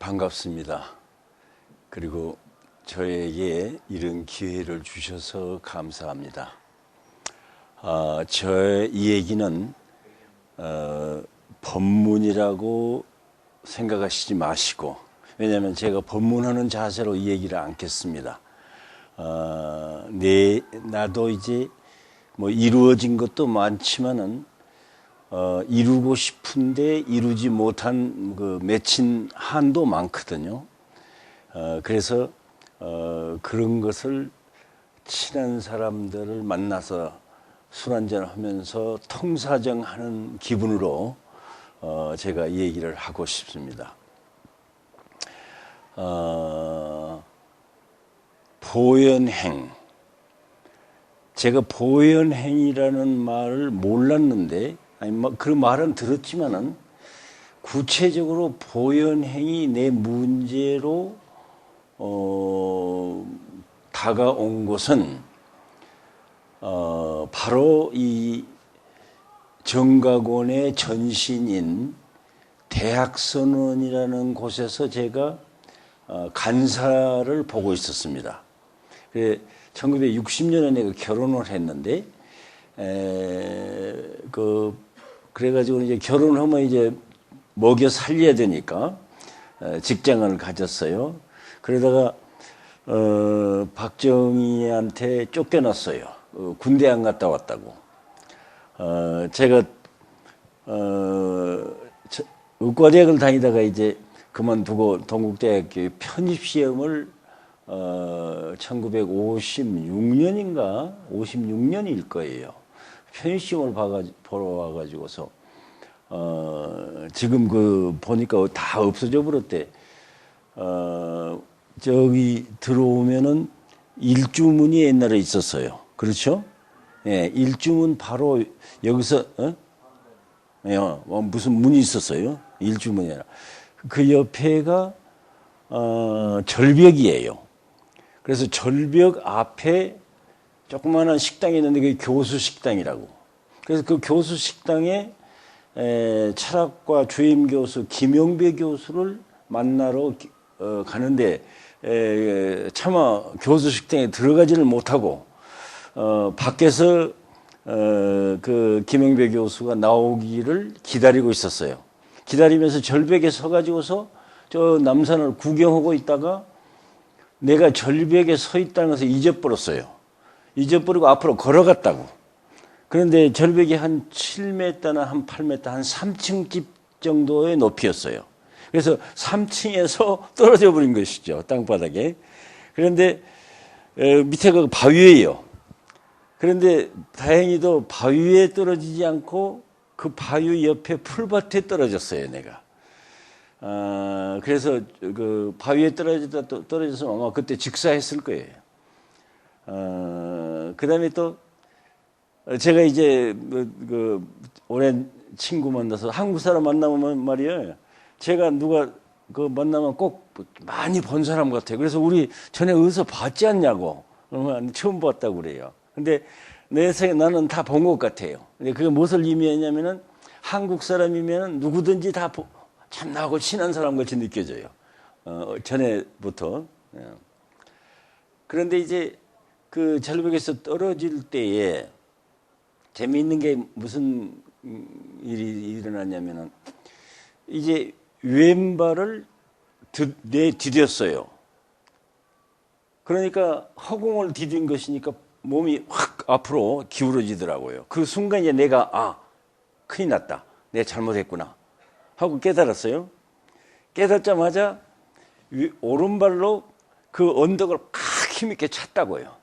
반갑습니다. 그리고 저에게 이런 기회를 주셔서 감사합니다. 저의 이 얘기는 법문이라고 생각하시지 마시고, 왜냐하면 제가 법문하는 자세로 이 얘기를 않겠습니다. 나도 이제 뭐 이루어진 것도 많지만은 이루고 싶은데 이루지 못한 그 맺힌 한도 많거든요. 그래서 그런 것을 친한 사람들을 만나서 술 한잔 하면서 통사정하는 기분으로 제가 이 얘기를 하고 싶습니다. 보현행. 제가 보현행이라는 말을 몰랐는데, 그 말은 들었지만은 구체적으로 보현행이 내 문제로 다가온 것은 바로 이 정각원의 전신인 대학선원이라는 곳에서 제가 간사를 보고 있었습니다. 1960년에 내가 결혼을 했는데, 그래가지고 이제 결혼하면 이제 먹여 살려야 되니까 직장을 가졌어요. 그러다가 박정희한테 쫓겨났어요. 군대 안 갔다 왔다고. 제가 의과대학을 다니다가 이제 그만두고 동국대학교 편입시험을 1956년인가 56년일 거예요. 편입시험을 보러 와가지고서 지금 그 보니까 다 없어져 버렸대. 저기 들어오면은 일주문이 옛날에 있었어요. 그렇죠? 예, 일주문 바로 여기서 무슨 문이 있었어요? 일주문이 아니라 그 옆에가 절벽이에요. 그래서 절벽 앞에 조그마한 식당이 있는데 그게 교수 식당이라고. 그래서 그 교수 식당에 철학과 주임 교수 김영배 교수를 만나러 가는데 차마 교수 식당에 들어가지를 못하고 밖에서 그 김영배 교수가 나오기를 기다리고 있었어요. 기다리면서 절벽에 서가지고서 저 남산을 구경하고 있다가 내가 절벽에 서 있다는 것을 잊어버렸어요. 잊어버리고 앞으로 걸어갔다고. 그런데 절벽이 한 7m나 한 8m, 한 3층 집 정도의 높이였어요. 그래서 3층에서 떨어져 버린 것이죠. 땅바닥에. 그런데 밑에 그 바위예요. 그런데 다행히도 바위에 떨어지지 않고 그 바위 옆에 풀밭에 떨어졌어요, 내가. 그래서 그 바위에 떨어져서 아마 그때 직사했을 거예요. 그 다음에 또 제가 이제 그 오랜 친구 만나서 한국 사람 만나면 말이에요. 제가 누가 그 만나면 꼭 많이 본 사람 같아요. 그래서 우리 전에 어디서 봤지 않냐고. 처음 봤다고 그래요. 근데 내 생각에 나는 다 본 것 같아요. 근데 그게 무엇을 의미하냐면은 한국 사람이면 누구든지 다 참 나하고 친한 사람 같이 느껴져요. 전에부터. 그런데 이제 그 절벽에서 떨어질 때에 재미있는 게 무슨 일이 일어났냐면은 이제 왼발을 디뎠어요. 그러니까 허공을 디딘 것이니까 몸이 확 앞으로 기울어지더라고요. 그 순간에 내가 큰일 났다. 내가 잘못했구나 하고 깨달았어요. 깨닫자마자 오른발로 그 언덕을 칵 힘있게 찼다고요.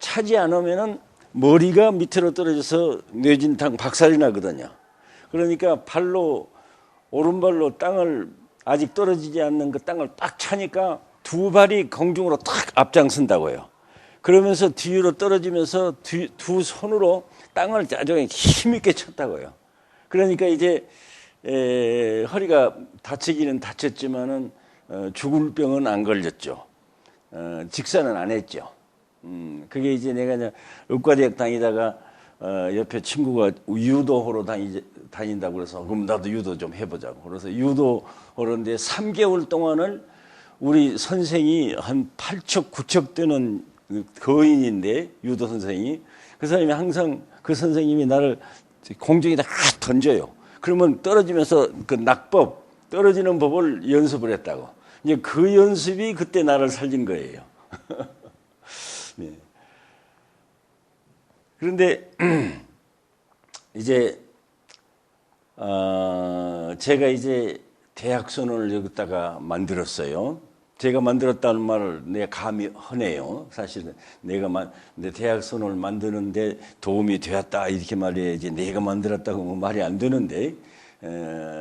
차지 않으면은 머리가 밑으로 떨어져서 뇌진탕 박살이 나거든요. 그러니까 오른발로 땅을 아직 떨어지지 않는 그 땅을 딱 차니까 두 발이 공중으로 탁 앞장선다고요. 그러면서 뒤로 떨어지면서 두 손으로 땅을 아주 힘있게 쳤다고요. 그러니까 이제 허리가 다치기는 다쳤지만은 죽을 병은 안 걸렸죠. 직사는 안 했죠. 그게 이제 내가 의과대학 다니다가 옆에 친구가 유도호로 다닌다고 그래서 그럼 나도 유도 좀 해보자고. 그래서 유도 그런데 3개월 동안을 우리 선생이 한 8척, 9척 되는 거인인데 유도 선생이 그 사람이 항상 그 선생님이 나를 공중에다 던져요. 그러면 떨어지면서 그 낙법 떨어지는 법을 연습을 했다고. 이제 그 연습이 그때 나를 살린 거예요. 네. 그런데 이제 제가 이제 대학선언을 여기다가 만들었어요. 제가 만들었다는 말을 내가 감히 하네요. 사실은 내 대학선언을 만드는데 도움이 되었다 이렇게 말해야지 내가 만들었다고 뭐 말이 안 되는데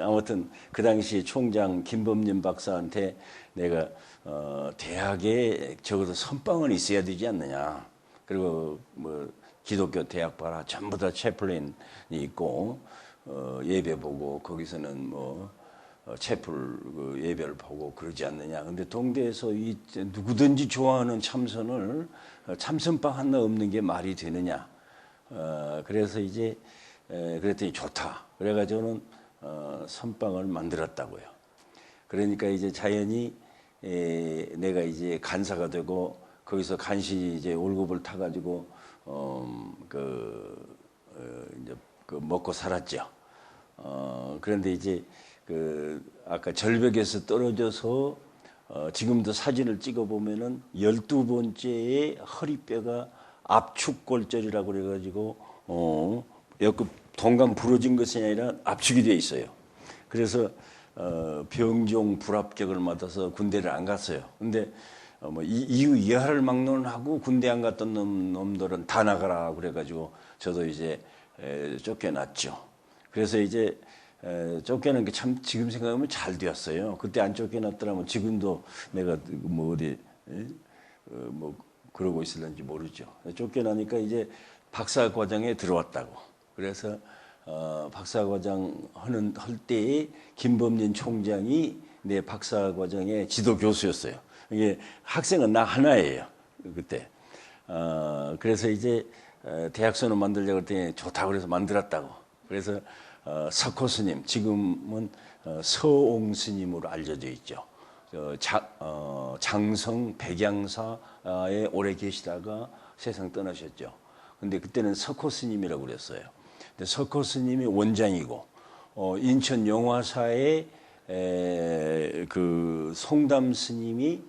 아무튼 그 당시 총장 김범림 박사한테 내가 대학에 적어도 선방은 있어야 되지 않느냐. 그리고 뭐 기독교 대학 봐라 전부 다 채플린이 있고 예배 보고 거기서는 뭐 채플 그 예배를 보고 그러지 않느냐. 근데 동대에서 이 누구든지 좋아하는 참선을 참선방 하나 없는 게 말이 되느냐. 그래서 이제 그랬더니 좋다. 그래가지고는 선방을 만들었다고요. 그러니까 이제 자연히 내가 이제 간사가 되고 거기서 간신히 이제 월급을 타가지고 이제 그 먹고 살았죠. 그런데 이제 그 아까 절벽에서 떨어져서 지금도 사진을 찍어 보면은 12번째의 허리뼈가 압축골절이라고 그래가지고 여기 동강 부러진 것이 아니라 압축이 돼 있어요. 그래서 병종 불합격을 맞아서 군대를 안 갔어요. 근데 뭐 이후 이하를 막론하고 군대 안 갔던 놈들은 다 나가라 그래가지고 저도 이제 쫓겨났죠. 그래서 이제 쫓겨난 게 참 지금 생각하면 잘 되었어요. 그때 안 쫓겨났더라면 지금도 내가 뭐 어디 뭐 그러고 있을는지 모르죠. 쫓겨나니까 이제 박사과정에 들어왔다고. 그래서 박사과정 할 때에 김범린 총장이 내 박사과정의 지도 교수였어요. 이게 학생은 나 하나예요. 그때. 그래서 이제 대학선을 만들려고 했더니 좋다고 그래서 만들었다고. 그래서 석호 스님, 지금은 서옹 스님으로 알려져 있죠. 장성 백양사에 오래 계시다가 세상 떠나셨죠. 근데 그때는 석호 스님이라고 그랬어요. 근데 석호 스님이 원장이고 인천 영화사에 그 송담 스님이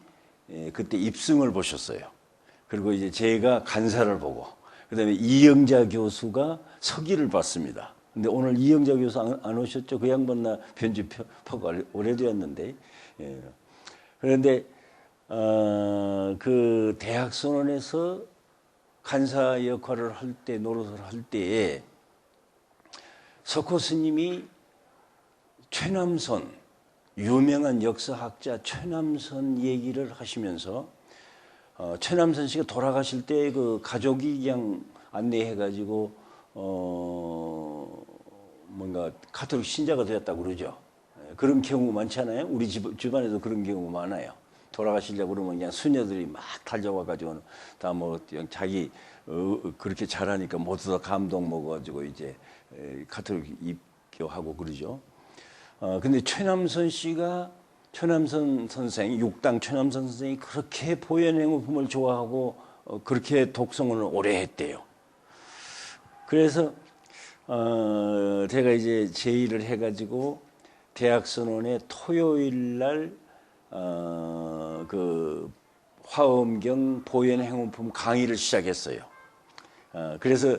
그때 입승을 보셨어요. 그리고 이제 제가 간사를 보고 그다음에 이영자 교수가 서기를 봤습니다. 근데 오늘 이영자 교수 안 오셨죠? 그 양반 나 편집하고 오래되었는데. 예. 그런데 그 대학선언에서 간사 역할을 할 때 노릇을 할 때에 석호 스님이 최남선 유명한 역사학자 최남선 얘기를 하시면서 최남선 씨가 돌아가실 때 그 가족이 그냥 안내해가지고 뭔가 가톨릭 신자가 되었다고 그러죠. 그런 경우 많잖아요. 우리 집안에도 그런 경우 많아요. 돌아가시려고 그러면 그냥 수녀들이 막 달려와가지고 다 뭐 자기 그렇게 잘하니까 모두 다 감동 먹어가지고 이제 가톨릭 입교하고 그러죠. 근데 최남선 선생, 육당 최남선 선생이 그렇게 보현행업품을 좋아하고 그렇게 독성을 오래 했대요. 그래서 제가 이제 제의를 해가지고 대학선언의 토요일 날 그 화엄경 보현행업품 강의를 시작했어요. 그래서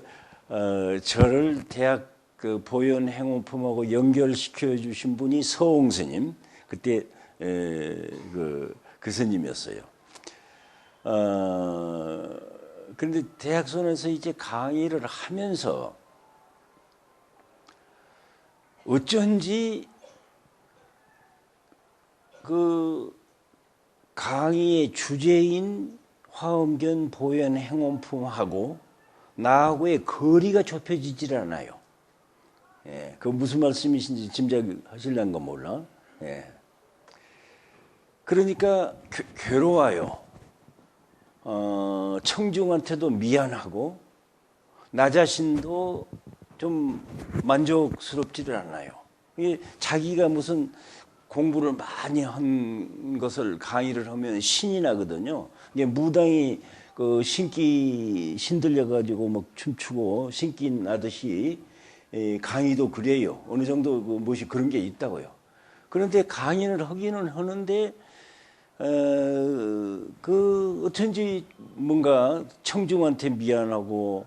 저를 대학 그 보현행업품하고 연결시켜 주신 분이 서옹 스님, 그때 그 스님이었어요. 그런데 대학선에서 이제 강의를 하면서 어쩐지 그 강의의 주제인 화엄경 보현행업품하고 나하고의 거리가 좁혀지질 않아요. 예, 그 무슨 말씀이신지 짐작하실란 건 몰라. 예. 그러니까 괴로워요. 청중한테도 미안하고 나 자신도 좀 만족스럽지를 않아요. 이게 자기가 무슨 공부를 많이 한 것을 강의를 하면 신이 나거든요. 이게 무당이 그 신들려 가지고 막 춤추고 신기 나듯이 강의도 그래요. 어느 정도 그 무엇이 그런 게 있다고요. 그런데 강의를 하기는 하는데 그 어쩐지 뭔가 청중한테 미안하고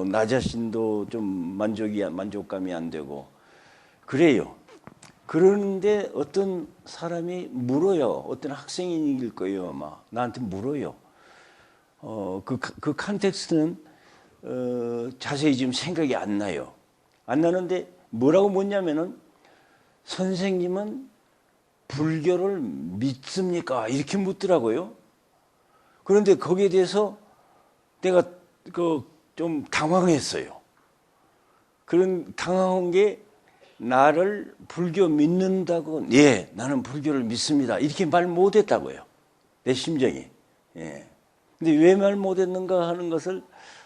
나 자신도 좀 만족감이 안 되고 그래요. 그러는데 어떤 사람이 물어요. 어떤 학생일 거예요. 아마 나한테 물어요. 그 컨텍스트는 자세히 지금 생각이 안 나요. 안 나는데 뭐라고 묻냐면은 선생님은 불교를 믿습니까? 이렇게 묻더라고요. 그런데 거기에 대해서 내가 좀 당황했어요. 그런 당황한 게 나를 불교 믿는다고, 예, 나는 불교를 믿습니다. 이렇게 말 못했다고요. 내 심정이. 예. 근데 왜 말 못했는가 하는 것을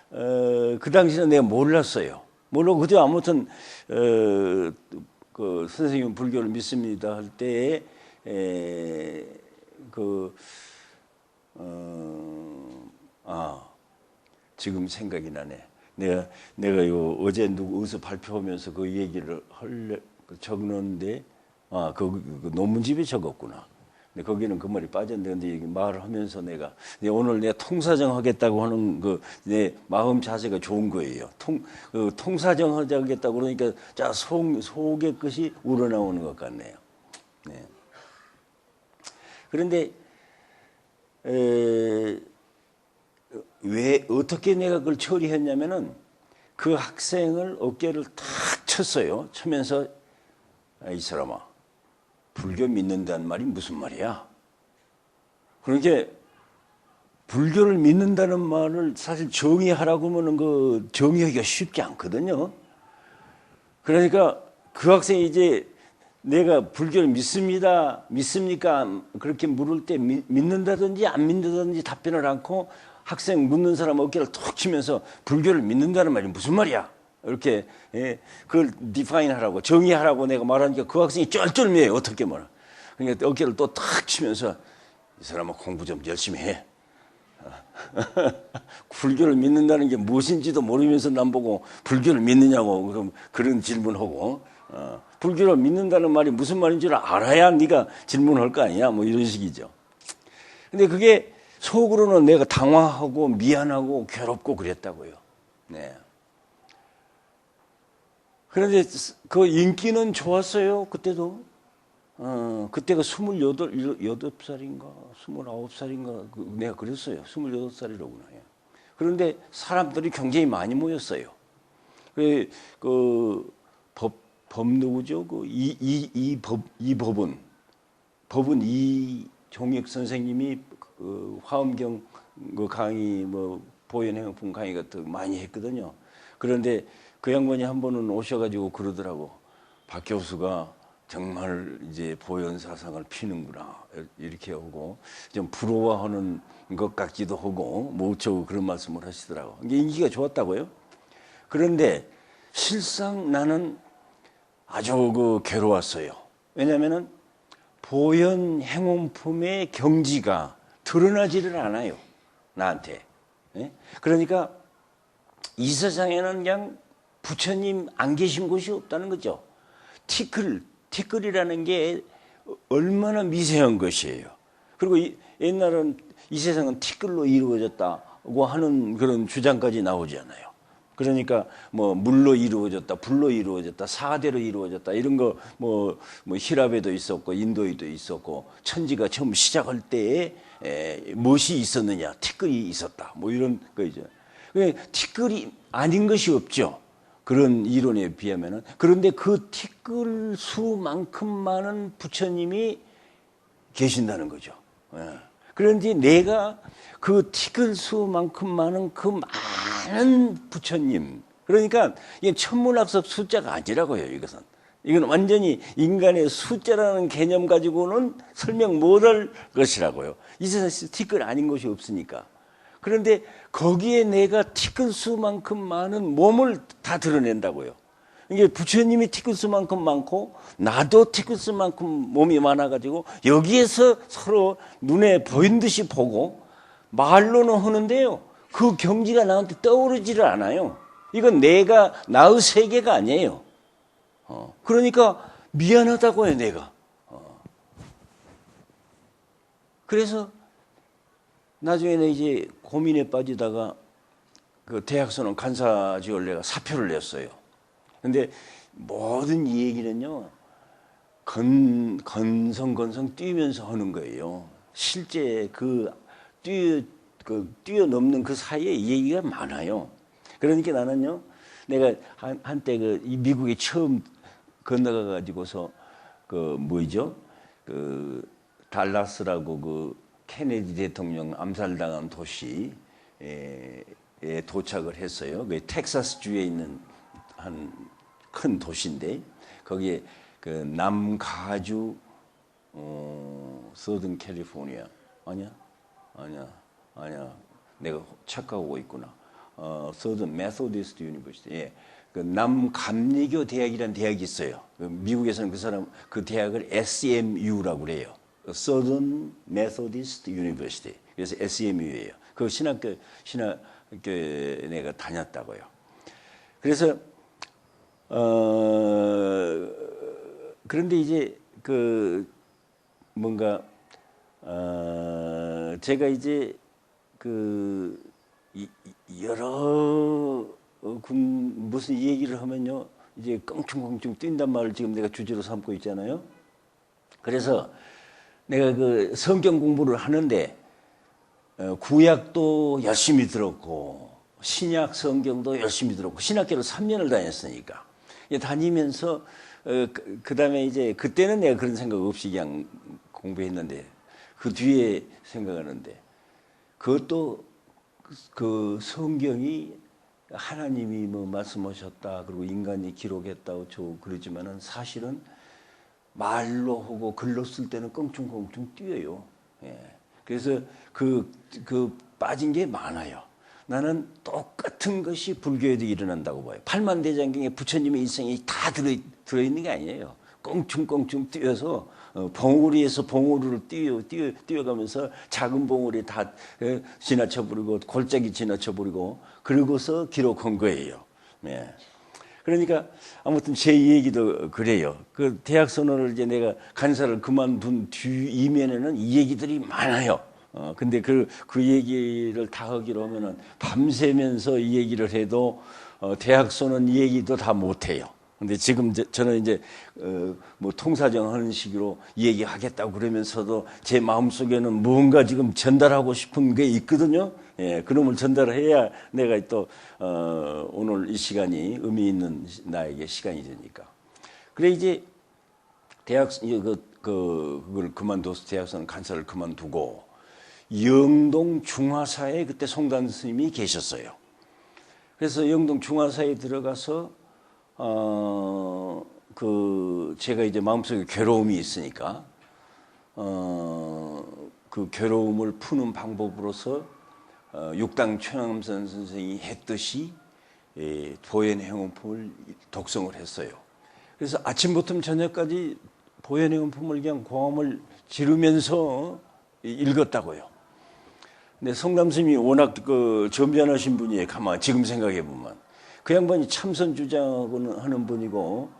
그 당시는 내가 몰랐어요. 모르고 그저 아무튼 그 선생님 불교를 믿습니다 할 때에 지금 생각이 나네. 내가 요 어제 어디서 발표하면서 그 얘기를 적는데 그 논문집에 적었구나. 근데 거기는 그 말이 빠졌는데 근데 말을 하면서 내가 오늘 내가 통사정 하겠다고 하는 내 마음 자세가 좋은 거예요. 통사정 하겠다고 그러니까 자 속의 것이 우러나오는 것 같네요. 네. 그런데 왜 어떻게 내가 그걸 처리했냐면은 그 학생을 어깨를 탁 쳤어요. 치면서 이 사람아, 불교 믿는다는 말이 무슨 말이야? 그러니까 불교를 믿는다는 말을 사실 정의하라고 하면은 그 정의하기가 쉽지 않거든요. 그러니까 그 학생이 이제 내가 불교를 믿습니까? 그렇게 물을 때 믿는다든지 안 믿는다든지 답변을 않고 학생 묻는 사람 어깨를 툭 치면서 불교를 믿는다는 말이 무슨 말이야? 이렇게 그걸 디파인하라고 정의하라고 내가 말하니까 그 학생이 쩔쩔매요. 어떻게 말하? 그러니까 어깨를 또 탁 치면서 이 사람은 공부 좀 열심히 해. 불교를 믿는다는 게 무엇인지도 모르면서 남보고 불교를 믿느냐고 그런 질문하고 불교를 믿는다는 말이 무슨 말인지를 알아야 네가 질문할 거 아니야. 뭐 이런 식이죠. 근데 그게 속으로는 내가 당황하고 미안하고 괴롭고 그랬다고요. 네. 그런데 그 인기는 좋았어요. 그때도. 그때가 28살인가 29살인가 내가 그랬어요. 28살이라구나. 그런데 사람들이 굉장히 많이 모였어요. 법 누구죠? 법은 이종익 선생님이 화엄경 강의 보현행품 강의 같은 거 많이 했거든요. 그런데 그 양반이 한 번은 오셔가지고 그러더라고. 박 교수가 정말 이제 보현 사상을 피는구나 이렇게 하고 좀 부러워하는 것 같기도 하고 뭐 어쩌고 그런 말씀을 하시더라고. 이게 인기가 좋았다고요. 그런데 실상 나는 아주 괴로웠어요. 왜냐하면은 보현 행원품의 경지가 드러나지를 않아요. 나한테. 그러니까 이 세상에는 그냥 부처님 안 계신 곳이 없다는 거죠. 티끌이라는 게 얼마나 미세한 것이에요. 그리고 옛날은 이 세상은 티끌로 이루어졌다고 하는 그런 주장까지 나오잖아요. 그러니까 뭐 물로 이루어졌다, 불로 이루어졌다, 사대로 이루어졌다 이런 거 뭐 히랍에도 있었고 인도에도 있었고 천지가 처음 시작할 때에 무엇이 있었느냐, 티끌이 있었다. 뭐 이런 거죠. 티끌이 아닌 것이 없죠. 그런 이론에 비하면은. 그런데 그 티끌 수만큼 많은 부처님이 계신다는 거죠. 그런데 내가 그 티끌 수만큼 많은 그 많은 부처님, 그러니까 이게 천문학적 숫자가 아니라고요. 이건 완전히 인간의 숫자라는 개념 가지고는 설명 못할 것이라고요. 이 세상에 티끌 아닌 것이 없으니까. 그런데 거기에 내가 티끌 수만큼 많은 몸을 다 드러낸다고요. 이게 부처님이 티쿠스만큼 많고 나도 티쿠스만큼 몸이 많아가지고 여기에서 서로 눈에 보인 듯이 보고 말로는 하는데요. 그 경지가 나한테 떠오르지를 않아요. 이건 내가 나의 세계가 아니에요. 그러니까 미안하다고요, 내가. 그래서 나중에는 이제 고민에 빠지다가 그 대학선언 간사직을 내가 사표를 냈어요. 근데 모든 이 얘기는요, 건성건성 뛰면서 하는 거예요. 실제 뛰어넘는 그 사이에 이 얘기가 많아요. 그러니까 나는요, 내가 한때 이 미국에 처음 건너가 가지고서 달라스라고 케네디 대통령 암살당한 도시에 도착을 했어요. 그 텍사스주에 있는 한 큰 도시인데 거기에 남가주 서든 캘리포니아 아니야 내가 착각하고 있구나. 서든 메소디스트 유니버시티. 예. 그 남감리교 대학이라는 대학이 있어요. 미국에서는 그 대학을 SMU라고 그래요. 서든 메소디스트 유니버시티. 그래서 SMU예요. 그 신학교에 내가 다녔다고요. 그래서 그런데 이제 제가 이제 여러 무슨 얘기를 하면요, 이제 껑충껑충 뛴단 말을 지금 내가 주제로 삼고 있잖아요. 그래서 내가 성경 공부를 하는데 구약도 열심히 들었고 신약 성경도 열심히 들었고 신학교를 3년을 다녔으니까 다니면서 그다음에 이제 그때는 내가 그런 생각 없이 그냥 공부했는데 그 뒤에 생각하는데 그것도 그 성경이 하나님이 말씀하셨다 그리고 인간이 기록했다고 그러지만은 사실은 말로 하고 글로 쓸 때는 껑충껑충 뛰어요. 예. 그래서 빠진 게 많아요. 나는 똑같은 것이 불교에도 일어난다고 봐요. 팔만대장경에 부처님의 일생이 다 들어있는 게 아니에요. 껑충껑충 뛰어서 봉우리에서 봉우리를 뛰어가면서 작은 봉우리 다 지나쳐버리고 골짜기 지나쳐버리고 그러고서 기록한 거예요. 네. 그러니까 아무튼 제 얘기도 그래요. 그 대학 선언을 이제 내가 간사를 그만둔 뒤 이면에는 이 얘기들이 많아요. 근데 그 얘기를 다 하기로 하면은 밤새면서 이 얘기를 해도 대학 선언 얘기도 다 못해요. 근데 지금 저는 이제 통사정 하는 식으로 얘기하겠다고 그러면서도 제 마음속에는 뭔가 지금 전달하고 싶은 게 있거든요. 예, 그놈을 전달해야 내가 또 오늘 이 시간이 의미 있는 나에게 시간이 되니까. 그래 이제 그걸 그만둬서 대학선 간사를 그만두고 영동 중화사에 그때 송단 스님이 계셨어요. 그래서 영동 중화사에 들어가서 제가 이제 마음속에 괴로움이 있으니까 그 괴로움을 푸는 방법으로서 육당 최남선 선생이 했듯이 보현행원품을 독성을 했어요. 그래서 아침부터 저녁까지 보현행원품을 그냥 고함을 지르면서 읽었다고요. 근데 성남스님이 워낙 점잖으신 분이에요. 가만 지금 생각해 보면 그 양반이 참선 주장하는 분이고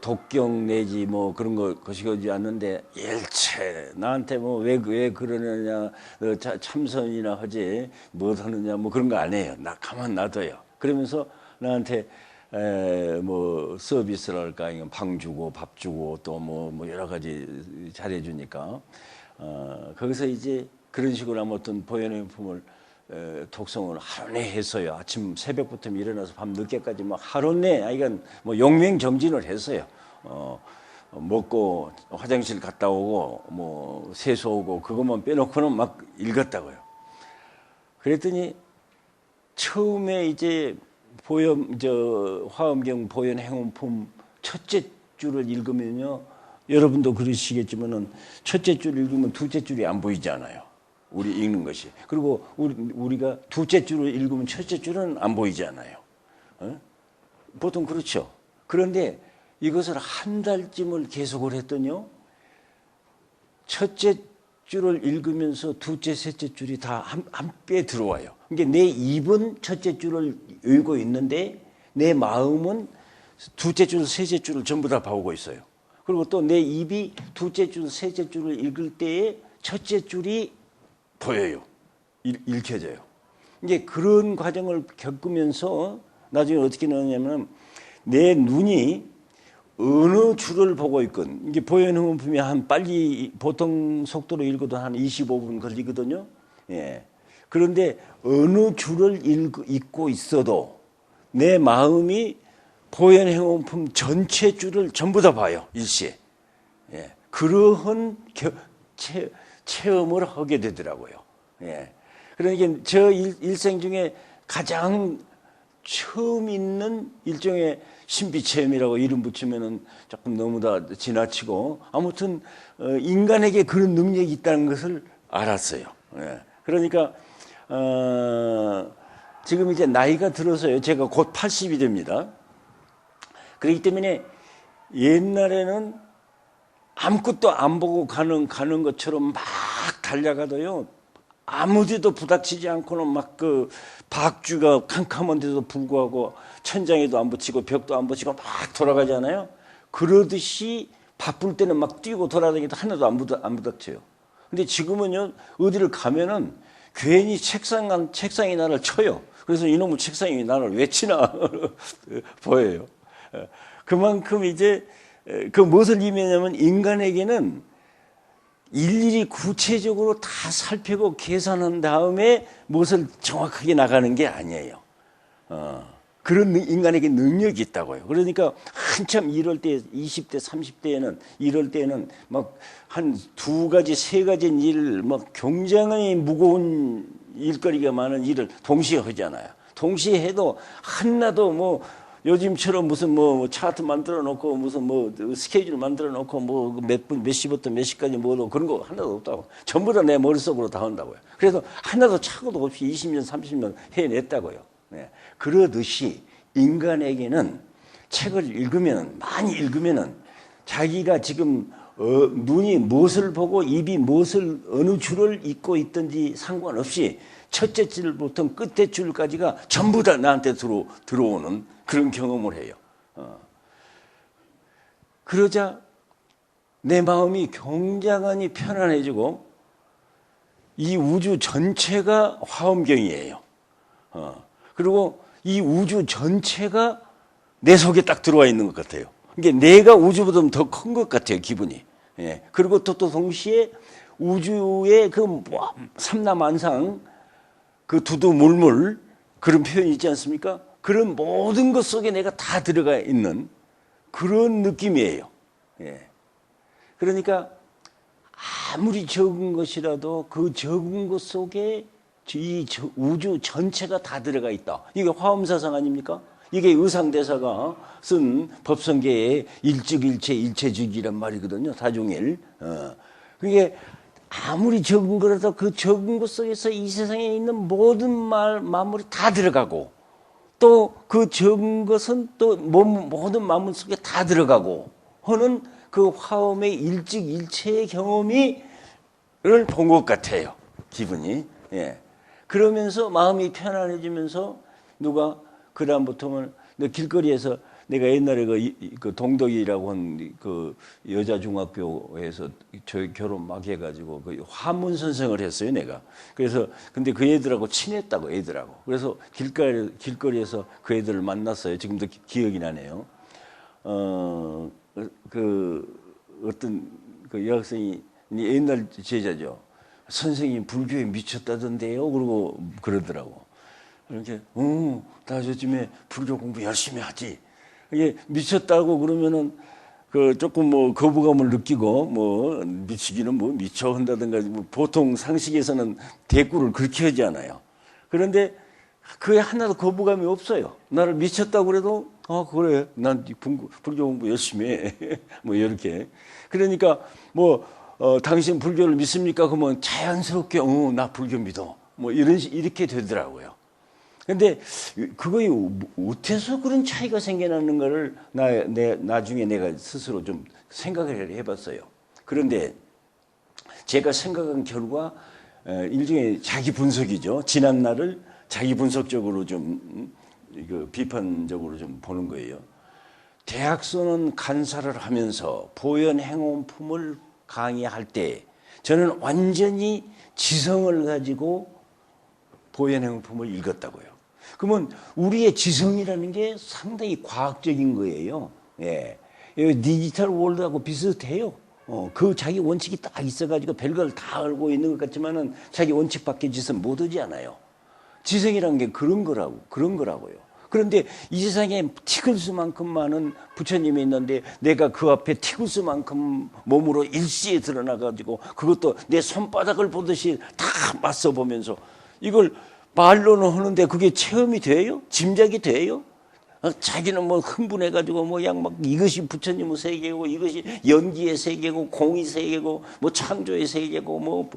독경 내지 그런 것이지 않는데 일체 나한테 왜 그러느냐 참선이나 하지 뭐 하느냐 그런 거 안 해요. 나 가만 놔둬요. 그러면서 나한테 서비스를 할까 방 주고 밥 주고 또 여러 가지 잘해주니까 거기서 이제 그런 식으로 아무튼 보현행품을 독성을 하루 내 했어요. 아침 새벽부터 일어나서 밤 늦게까지 하루 내 이건 용맹정진을 했어요. 먹고 화장실 갔다 오고 세수하고 그것만 빼놓고는 막 읽었다고요. 그랬더니 처음에 이제 화엄경 보현행원품 첫째 줄을 읽으면요, 여러분도 그러시겠지만은 첫째 줄 읽으면 둘째 줄이 안 보이잖아요. 우리 읽는 것이. 그리고 우리가 둘째 줄을 읽으면 첫째 줄은 안 보이잖아요. 보통 그렇죠. 그런데 이것을 한 달쯤을 계속을 했더니요. 첫째 줄을 읽으면서 둘째, 셋째 줄이 다 한 뼈에 들어와요. 그러니까 내 입은 첫째 줄을 읽고 있는데 내 마음은 둘째 줄, 셋째 줄을 전부 다 봐오고 있어요. 그리고 또 내 입이 둘째 줄, 셋째 줄을 읽을 때에 첫째 줄이 보여요. 읽혀져요. 이제 그런 과정을 겪으면서 나중에 어떻게 나오냐면 내 눈이 어느 줄을 보고 있건 이게 보현흥분품이 한 빨리 보통 속도로 읽어도 한 25분 걸리거든요. 예. 그런데 어느 줄을 읽고 있어도 내 마음이 보현행원품 전체 줄을 전부 다 봐요. 일시에. 예. 그러한 체험을 하게 되더라고요. 예. 그러니까 저 일생 중에 가장 처음 있는 일종의 신비체험이라고 이름 붙이면은 조금 너무 다 지나치고 아무튼 인간에게 그런 능력이 있다는 것을 알았어요. 예. 그러니까 지금 이제 나이가 들어서요. 제가 곧 80이 됩니다. 그렇기 때문에 옛날에는 아무것도 안 보고 가는 것처럼 막 달려가도요. 아무데도 부닥치지 않고는 막 그 박쥐가 캄캄한데도 불구하고 천장에도 안 붙이고 벽도 안 붙이고 막 돌아가잖아요. 그러듯이 바쁠 때는 막 뛰고 돌아다니도 하나도 안 부닥쳐요. 근데 지금은요 어디를 가면은 괜히 책상이 나를 쳐요. 그래서 이놈의 책상이 나를 왜 치나 보여요. 그만큼 이제 그 무엇을 의미하냐면 인간에게는 일일이 구체적으로 다 살피고 계산한 다음에 무엇을 정확하게 나가는 게 아니에요. 그런 인간에게 능력이 있다고요. 그러니까 한참 이럴 때 20대, 30대에는 이럴 때는 막 한 두 가지, 세 가지 일, 막 굉장히 무거운 일거리가 많은 일을 동시에 하잖아요. 동시에 해도 하나도 뭐 요즘처럼 무슨 뭐 차트 만들어 놓고 무슨 뭐 스케줄 만들어 놓고 뭐 몇 시부터 몇 시까지 뭐도 그런 거 하나도 없다고. 전부 다 내 머릿속으로 다 한다고요. 그래서 하나도 착오도 없이 20년, 30년 해냈다고요. 네. 그러듯이 인간에게는 책을 읽으면 많이 읽으면은 자기가 지금 눈이 무엇을 보고 입이 무엇을 어느 줄을 읽고 있든지 상관없이 첫째 줄부터 끝째 줄까지가 전부 다 나한테 들어오는 그런 경험을 해요. 그러자 내 마음이 굉장히 편안해지고 이 우주 전체가 화엄경이에요. 그리고 이 우주 전체가 내 속에 딱 들어와 있는 것 같아요. 그러니까 내가 우주보다 더 큰 것 같아요, 기분이. 예. 그리고 또 동시에 우주의 그 삼라만상, 그 두두물물 그런 표현이 있지 않습니까? 그런 모든 것 속에 내가 다 들어가 있는 그런 느낌이에요. 예. 그러니까 아무리 적은 것이라도 그 적은 것 속에 이 우주 전체가 다 들어가 있다. 이게 화엄사상 아닙니까? 이게 의상대사가 쓴 법성계의 일즉일체 일체즉이란 말이거든요. 다중일. 그게 아무리 적은 거라도 그 적은 것 속에서 이 세상에 있는 모든 만물이 다 들어가고 또 그 적은 것은 또 모든 만물 속에 다 들어가고 하는 그 화엄의 일즉일체의 경험을 본 것 같아요. 기분이. 예. 그러면서 마음이 편안해지면서 누가 그다음부터는 길거리에서 내가 옛날에 그 동덕이라고 한 그 여자 중학교에서 저희 결혼 막 해가지고 그 화문 선생을 했어요 내가. 그래서 근데 그 애들하고 친했다고 애들하고. 그래서 길거리에서 그 애들을 만났어요. 지금도 기억이 나네요. 그 어떤 그 여학생이 옛날 제자죠. 선생님 불교에 미쳤다던데요. 그러고 그러더라고. 이렇게, 나 요즘에 불교 공부 열심히 하지. 이게 미쳤다고 그러면은 그 조금 뭐 거부감을 느끼고 뭐 미치기는 뭐 미쳐 한다든가 뭐 보통 상식에서는 대꾸를 그렇게 하지 않아요. 그런데 그게 하나도 거부감이 없어요. 나를 미쳤다고 그래도 그래. 난 불교 공부 열심히 해. 뭐 이렇게. 그러니까 뭐 당신 불교를 믿습니까? 그러면 자연스럽게 나 불교 믿어. 뭐 이렇게 되더라고요. 근데 그거에 어째서 그런 차이가 생겨나는 거를 나중에 내가 스스로 좀 생각을 해봤어요. 그런데 제가 생각한 결과 일종의 자기 분석이죠. 지난 날을 자기 분석적으로 좀 비판적으로 좀 보는 거예요. 대학서는 간사를 하면서 보현 행원품을 강의할 때 저는 완전히 지성을 가지고 보현 행원품을 읽었다고요. 그러면 우리의 지성이라는 게 상당히 과학적인 거예요. 예. 디지털 월드하고 비슷해요. 그 자기 원칙이 딱 있어가지고 별걸 다 알고 있는 것 같지만은 자기 원칙 밖의 짓은 못 하지 않아요. 지성이라는 게 그런 거라고요. 그런데 이 세상에 티글스만큼 많은 부처님이 있는데 내가 그 앞에 티글스만큼 몸으로 일시에 드러나가지고 그것도 내 손바닥을 보듯이 다 맞서 보면서 이걸 말로는 하는데 그게 체험이 돼요? 짐작이 돼요? 자기는 뭐 흥분해가지고 뭐 막 이것이 부처님의 세계고 이것이 연기의 세계고 공의 세계고 뭐 창조의 세계고 뭐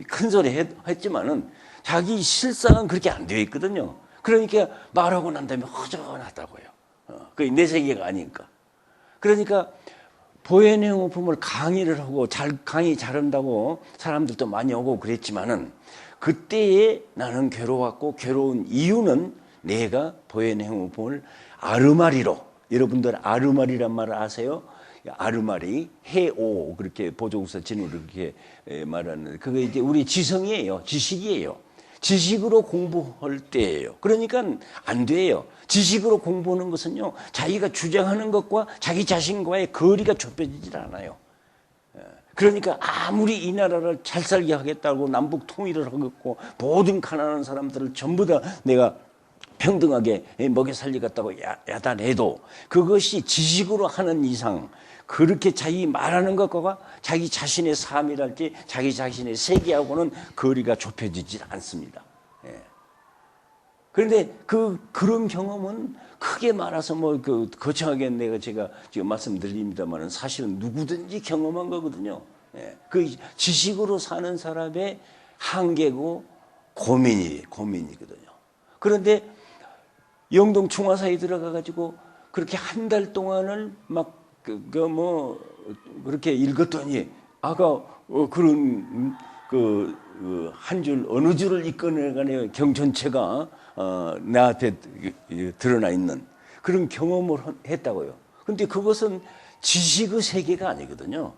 큰 소리 했지만은 자기 실상은 그렇게 안 되어 있거든요. 그러니까 말하고 난 다음에 허전하다고요. 그게 내 세계가 아니니까. 그러니까 보현행호품을 강의를 하고 강의 잘한다고 사람들도 많이 오고 그랬지만은 그때에 나는 괴로웠고 괴로운 이유는 내가 보현행호품을 아르마리로, 여러분들 아르마리란 말을 아세요? 아르마리, 해오 그렇게 보조국사 진으로 그렇게 말하는 그게 이제 우리 지성이에요, 지식이에요. 지식으로 공부할 때예요. 그러니까 안 돼요. 지식으로 공부하는 것은요, 자기가 주장하는 것과 자기 자신과의 거리가 좁혀지질 않아요. 그러니까 아무리 이 나라를 잘 살게 하겠다고 남북 통일을 하겠고 모든 가난한 사람들을 전부 다 내가 평등하게 먹여 살리겠다고 야단해도 그것이 지식으로 하는 이상 그렇게 자기 말하는 것과 자기 자신의 삶이랄지 자기 자신의 세계하고는 거리가 좁혀지질 않습니다. 그런데 그런 경험은 크게 말해서 뭐 거창하게 제가 지금 말씀드립니다만은 사실은 누구든지 경험한 거거든요. 그 지식으로 사는 사람의 한계고 고민이거든요. 그런데 영동 중화사에 들어가 가지고 그렇게 한 달 동안을 막 그렇게 읽었더니 아까 그런 한 줄 어느 줄을 이끌어내가는 경전체가 나한테 드러나 있는 그런 경험을 했다고요. 그런데 그것은 지식의 세계가 아니거든요.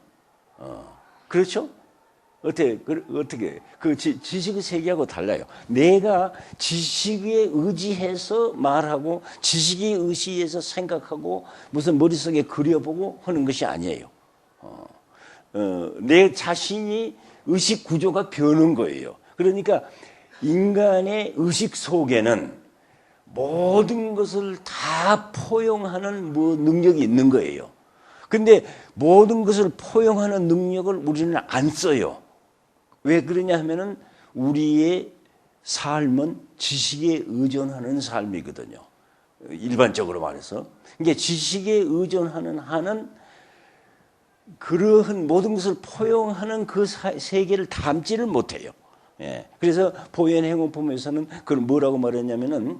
그렇죠? 어떻게 그 지식의 세계하고 달라요. 내가 지식에 의지해서 말하고 지식에 의지해서 생각하고 무슨 머릿속에 그려보고 하는 것이 아니에요. 내 자신이 의식 구조가 변한 거예요. 그러니까 인간의 의식 속에는 모든 것을 다 포용하는 능력이 있는 거예요. 근데 모든 것을 포용하는 능력을 우리는 안 써요. 왜 그러냐 하면은 우리의 삶은 지식에 의존하는 삶이거든요. 일반적으로 말해서. 그러니까 지식에 의존하는 한은 그러한 모든 것을 포용하는 그 세계를 담지를 못해요. 그래서 보현행원품에서는 그걸 뭐라고 말했냐면은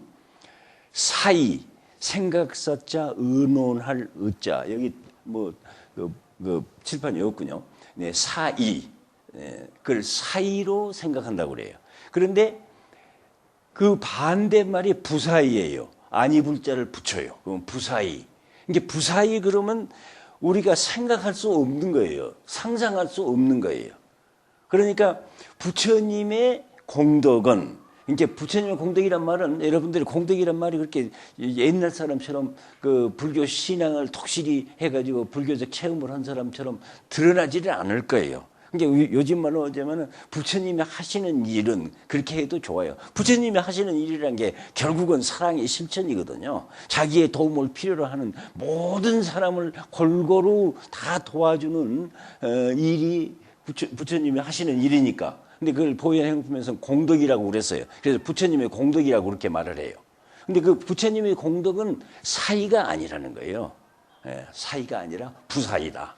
사의, 생각사자, 의논할 의자. 여기 칠판이 없군요. 사의. 그걸 사의로 생각한다고 그래요. 그런데 그 반대말이 부사의예요. 아니 불자를 붙여요. 그럼 부사의. 이게 부사의 그러면 우리가 생각할 수 없는 거예요. 상상할 수 없는 거예요. 그러니까 부처님의 공덕은 이제 부처님의 공덕이란 말은 여러분들이 공덕이란 말이 그렇게 옛날 사람처럼 그 불교 신앙을 독실히 해가지고 불교적 체험을 한 사람처럼 드러나지를 않을 거예요. 그러니까 요즘 말로 하자면은 부처님이 하시는 일은 그렇게 해도 좋아요. 부처님이 하시는 일이란 게 결국은 사랑의 실천이거든요. 자기의 도움을 필요로 하는 모든 사람을 골고루 다 도와주는 일이 부처님이 하시는 일이니까. 근데 그걸 보현행품에서는 공덕이라고 그랬어요. 그래서 부처님의 공덕이라고 그렇게 말을 해요. 근데 그 부처님의 공덕은 사의가 아니라는 거예요. 사의가 아니라 부사의다.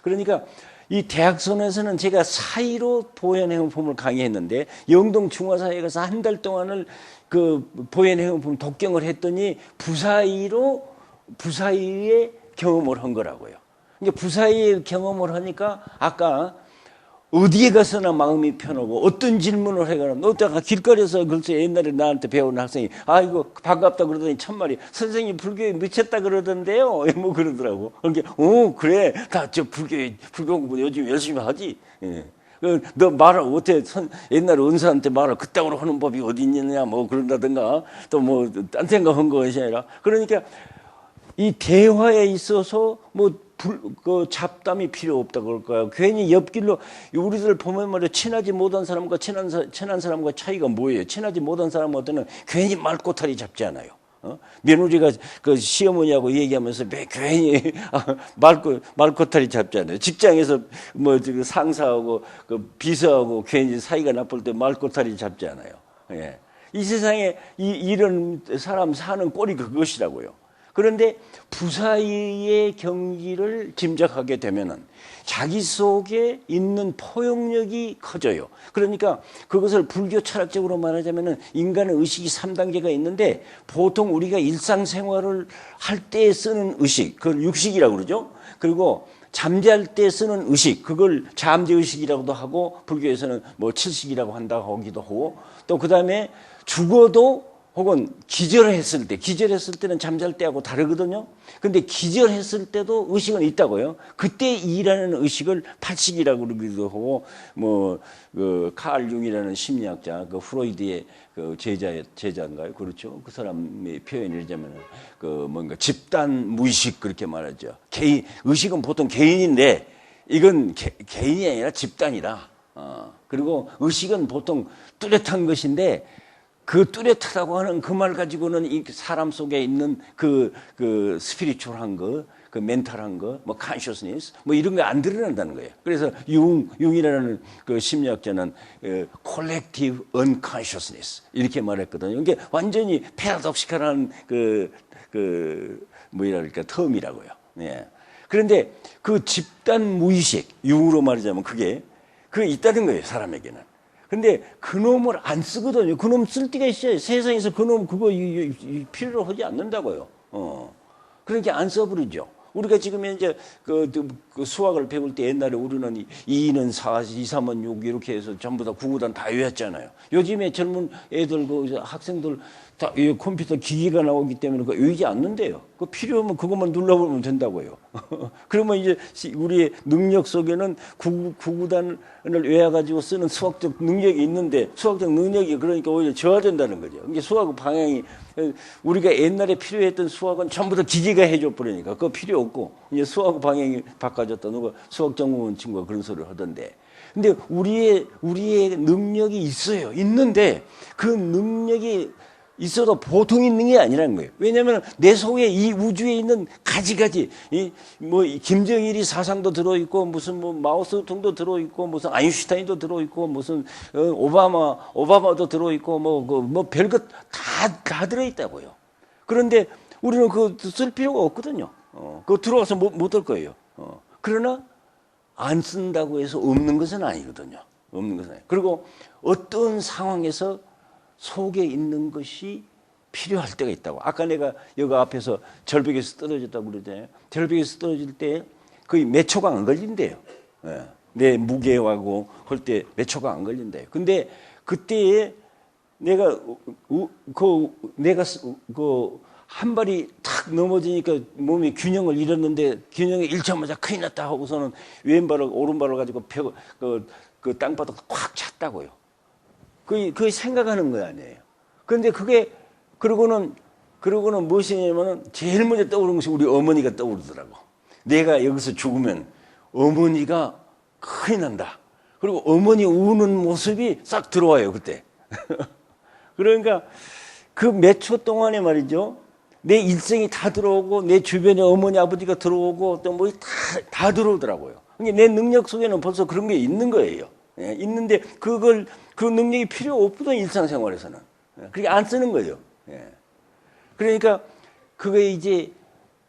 그러니까 이 대학선에서는 제가 사의로 보현행위품을 강의했는데 영동 중화사에 가서 한 달 동안을 그 보현행위품 독경을 했더니 부사의의 경험을 한 거라고요. 이제 부사의의 경험을 하니까 아까 어디에 가서나 마음이 편하고 어떤 질문을 해가나 너다가 길거리에서 글쎄 옛날에 나한테 배운 학생이 아이고 반갑다 그러더니 참말이 선생님 불교에 미쳤다 그러던데요 뭐 그러더라고. 그러니까 그래 다 저 불교 공부 요즘 열심히 하지. 예. 너 말을 어때 옛날에 은사한테 말을 그따구로 하는 법이 어디 있느냐 뭐 그런다든가 또 뭐 딴 생각한 것이 아니라 그러니까 이 대화에 있어서 그 잡담이 필요 없다 그럴까요? 괜히 옆길로 우리들 보면 말이야 친하지 못한 사람과 친한 사람과 차이가 뭐예요? 친하지 못한 사람한테는 괜히 말꼬타리 잡지 않아요. 며느리가 그 시어머니하고 얘기하면서 왜 괜히 말꼬타리 잡지 않아요. 직장에서 뭐 상사하고 그 비서하고 괜히 사이가 나쁠 때 말꼬타리 잡지 않아요. 예. 이 세상에 이런 사람 사는 꼴이 그것이라고요. 그런데 부사의의 경지를 짐작하게 되면은 자기 속에 있는 포용력이 커져요. 그러니까 그것을 불교 철학적으로 말하자면은 인간의 의식이 3단계가 있는데 보통 우리가 일상생활을 할 때 쓰는 의식, 그걸 육식이라고 그러죠. 그리고 잠잘 때 쓰는 의식, 그걸 잠재의식이라고도 하고 불교에서는 뭐 칠식이라고 한다고 하기도 하고 또 그다음에 죽어도 혹은 기절했을 때는 잠잘 때하고 다르거든요. 근데 기절했을 때도 의식은 있다고요. 그때 일하는 의식을 팔식이라고 그러기도 하고, 칼 융이라는 심리학자, 그 프로이드의 그 제자인가요? 그렇죠. 그 사람의 표현이자면, 뭔가 집단 무의식 그렇게 말하죠. 의식은 보통 개인인데, 이건 개인이 아니라 집단이다. 그리고 의식은 보통 뚜렷한 것인데, 그 뚜렷하다고 하는 그 말 가지고는 이 사람 속에 있는 그 스피리추얼한 거, 그 멘탈한 거, 뭐 consciousness, 뭐 이런 거 안 드러난다는 거예요. 그래서 융이라는 그 심리학자는 collective unconsciousness 이렇게 말했거든요. 이게 완전히 패러독시컬한 뭐랄까 텀이라고요. 예. 그런데 그 집단 무의식, 융으로 말하자면 그게 있다는 거예요, 사람에게는. 근데 그놈을 안 쓰거든요. 그놈 쓸 때가 있어요. 세상에서 그놈 그거 필요로 하지 않는다고요. 그러니까 안 써버리죠. 우리가 지금 이제 그 수학을 배울 때 옛날에 우리는 2는 4, 2, 3은 6 이렇게 해서 전부 다 구구단 다 외웠잖아요. 요즘에 젊은 애들, 학생들 다 컴퓨터 기기가 나오기 때문에 그거 외우지 않는데요. 그 필요하면 그것만 눌러보면 된다고요. 그러면 이제 우리의 능력 속에는 구구단을 외워가지고 쓰는 수학적 능력이 있는데 수학적 능력이 그러니까 오히려 저하된다는 거죠. 이게 수학 방향이 우리가 옛날에 필요했던 수학은 전부 다 기계가 해줘 버리니까 그거 필요 없고 이제 수학 방향이 바꿔졌다. 누가 수학 전공원 친구가 그런 소리를 하던데. 근데 우리의 능력이 있어요. 있는데 그 능력이 있어도 보통 있는 게 아니라는 거예요. 왜냐하면 내 속에 이 우주에 있는 가지가지 김정일이 사상도 들어있고 무슨 마오쩌둥도 들어있고 무슨 아인슈타인도 들어있고 무슨 오바마도 들어있고 별것 다 들어있다고요. 그런데 우리는 그거 쓸 필요가 없거든요. 그거 들어와서 못 할 거예요. 그러나 안 쓴다고 해서 없는 것은 아니거든요. 없는 것은 아니에요. 그리고 어떤 상황에서 속에 있는 것이 필요할 때가 있다고. 아까 내가 여기 앞에서 절벽에서 떨어졌다고 그러잖아요. 절벽에서 떨어질 때 거의 몇 초가 안 걸린대요. 예. 내 무게하고 할 때 몇 초가 안 걸린대요. 근데 그때에 내가 한 발이 탁 넘어지니까 몸이 균형을 잃었는데 균형을 잃자마자 큰일 났다 하고서는 왼발을 오른발을 가지고 그 땅바닥 꽉 찼다고요. 그게 생각하는 거 아니에요. 그런데 그러고는 무엇이냐면은 제일 먼저 떠오르는 것이 우리 어머니가 떠오르더라고. 내가 여기서 죽으면 어머니가 큰일 난다. 그리고 어머니 우는 모습이 싹 들어와요, 그때. 그러니까 그 몇 초 동안에 말이죠. 내 일생이 다 들어오고 내 주변에 어머니 아버지가 들어오고 또 뭐 다 들어오더라고요. 그러니까 내 능력 속에는 벌써 그런 게 있는 거예요. 예, 있는데 그 능력이 필요 없거든 일상생활에서는. 그렇게 안 쓰는 거예요. 예. 그러니까 그게 이제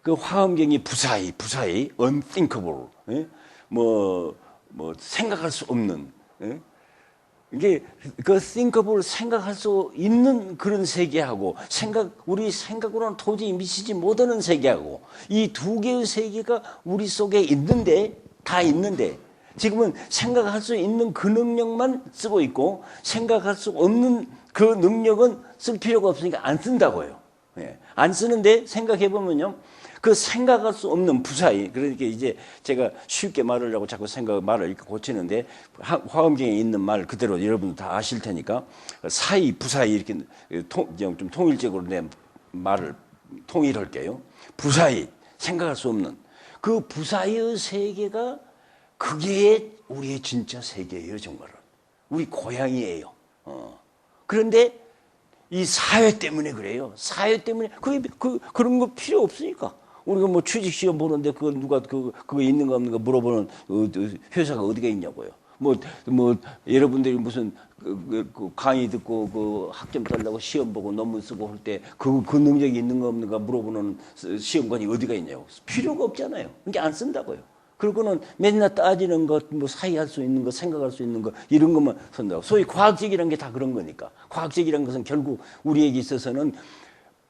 그 화엄경이 부사의 unthinkable, 예? 뭐 생각할 수 없는, 예? 이게 그 thinkable 생각할 수 있는 그런 세계하고 우리 생각으로는 도저히 미치지 못하는 세계하고 이 두 개의 세계가 우리 속에 있는데 다 있는데 지금은 생각할 수 있는 그 능력만 쓰고 있고 생각할 수 없는 그 능력은 쓸 필요가 없으니까 안 쓴다고요. 예. 안 쓰는데 생각해 보면요. 그 생각할 수 없는 부사이, 그러니까 이제 제가 쉽게 말하려고 자꾸 말을 이렇게 고치는데 화엄경에 있는 말 그대로 여러분들 다 아실 테니까 사이, 부사이 이렇게 좀 통일적으로 내 말을 통일할게요. 부사이, 생각할 수 없는 그 부사이의 세계가 그게 우리의 진짜 세계예요, 정말은. 우리 고향이에요. 그런데 이 사회 때문에 그래요. 사회 때문에 그런 거 필요 없으니까. 우리가 뭐 취직 시험 보는데 그거 누가 그거 있는가 없는가 물어보는 회사가 어디가 있냐고요. 뭐 여러분들이 무슨 그 강의 듣고 그 학점 따려고 시험 보고 논문 쓰고 할 때 그 능력이 있는가 없는가 물어보는 시험관이 어디가 있냐고. 필요가 없잖아요. 그러니까 안 쓴다고요. 그리고는 맨날 따지는 것, 뭐 사이할 수 있는 것, 생각할 수 있는 것 이런 것만 쓴다고. 소위 과학적이라는 게 다 그런 거니까. 과학적이라는 것은 결국 우리에게 있어서는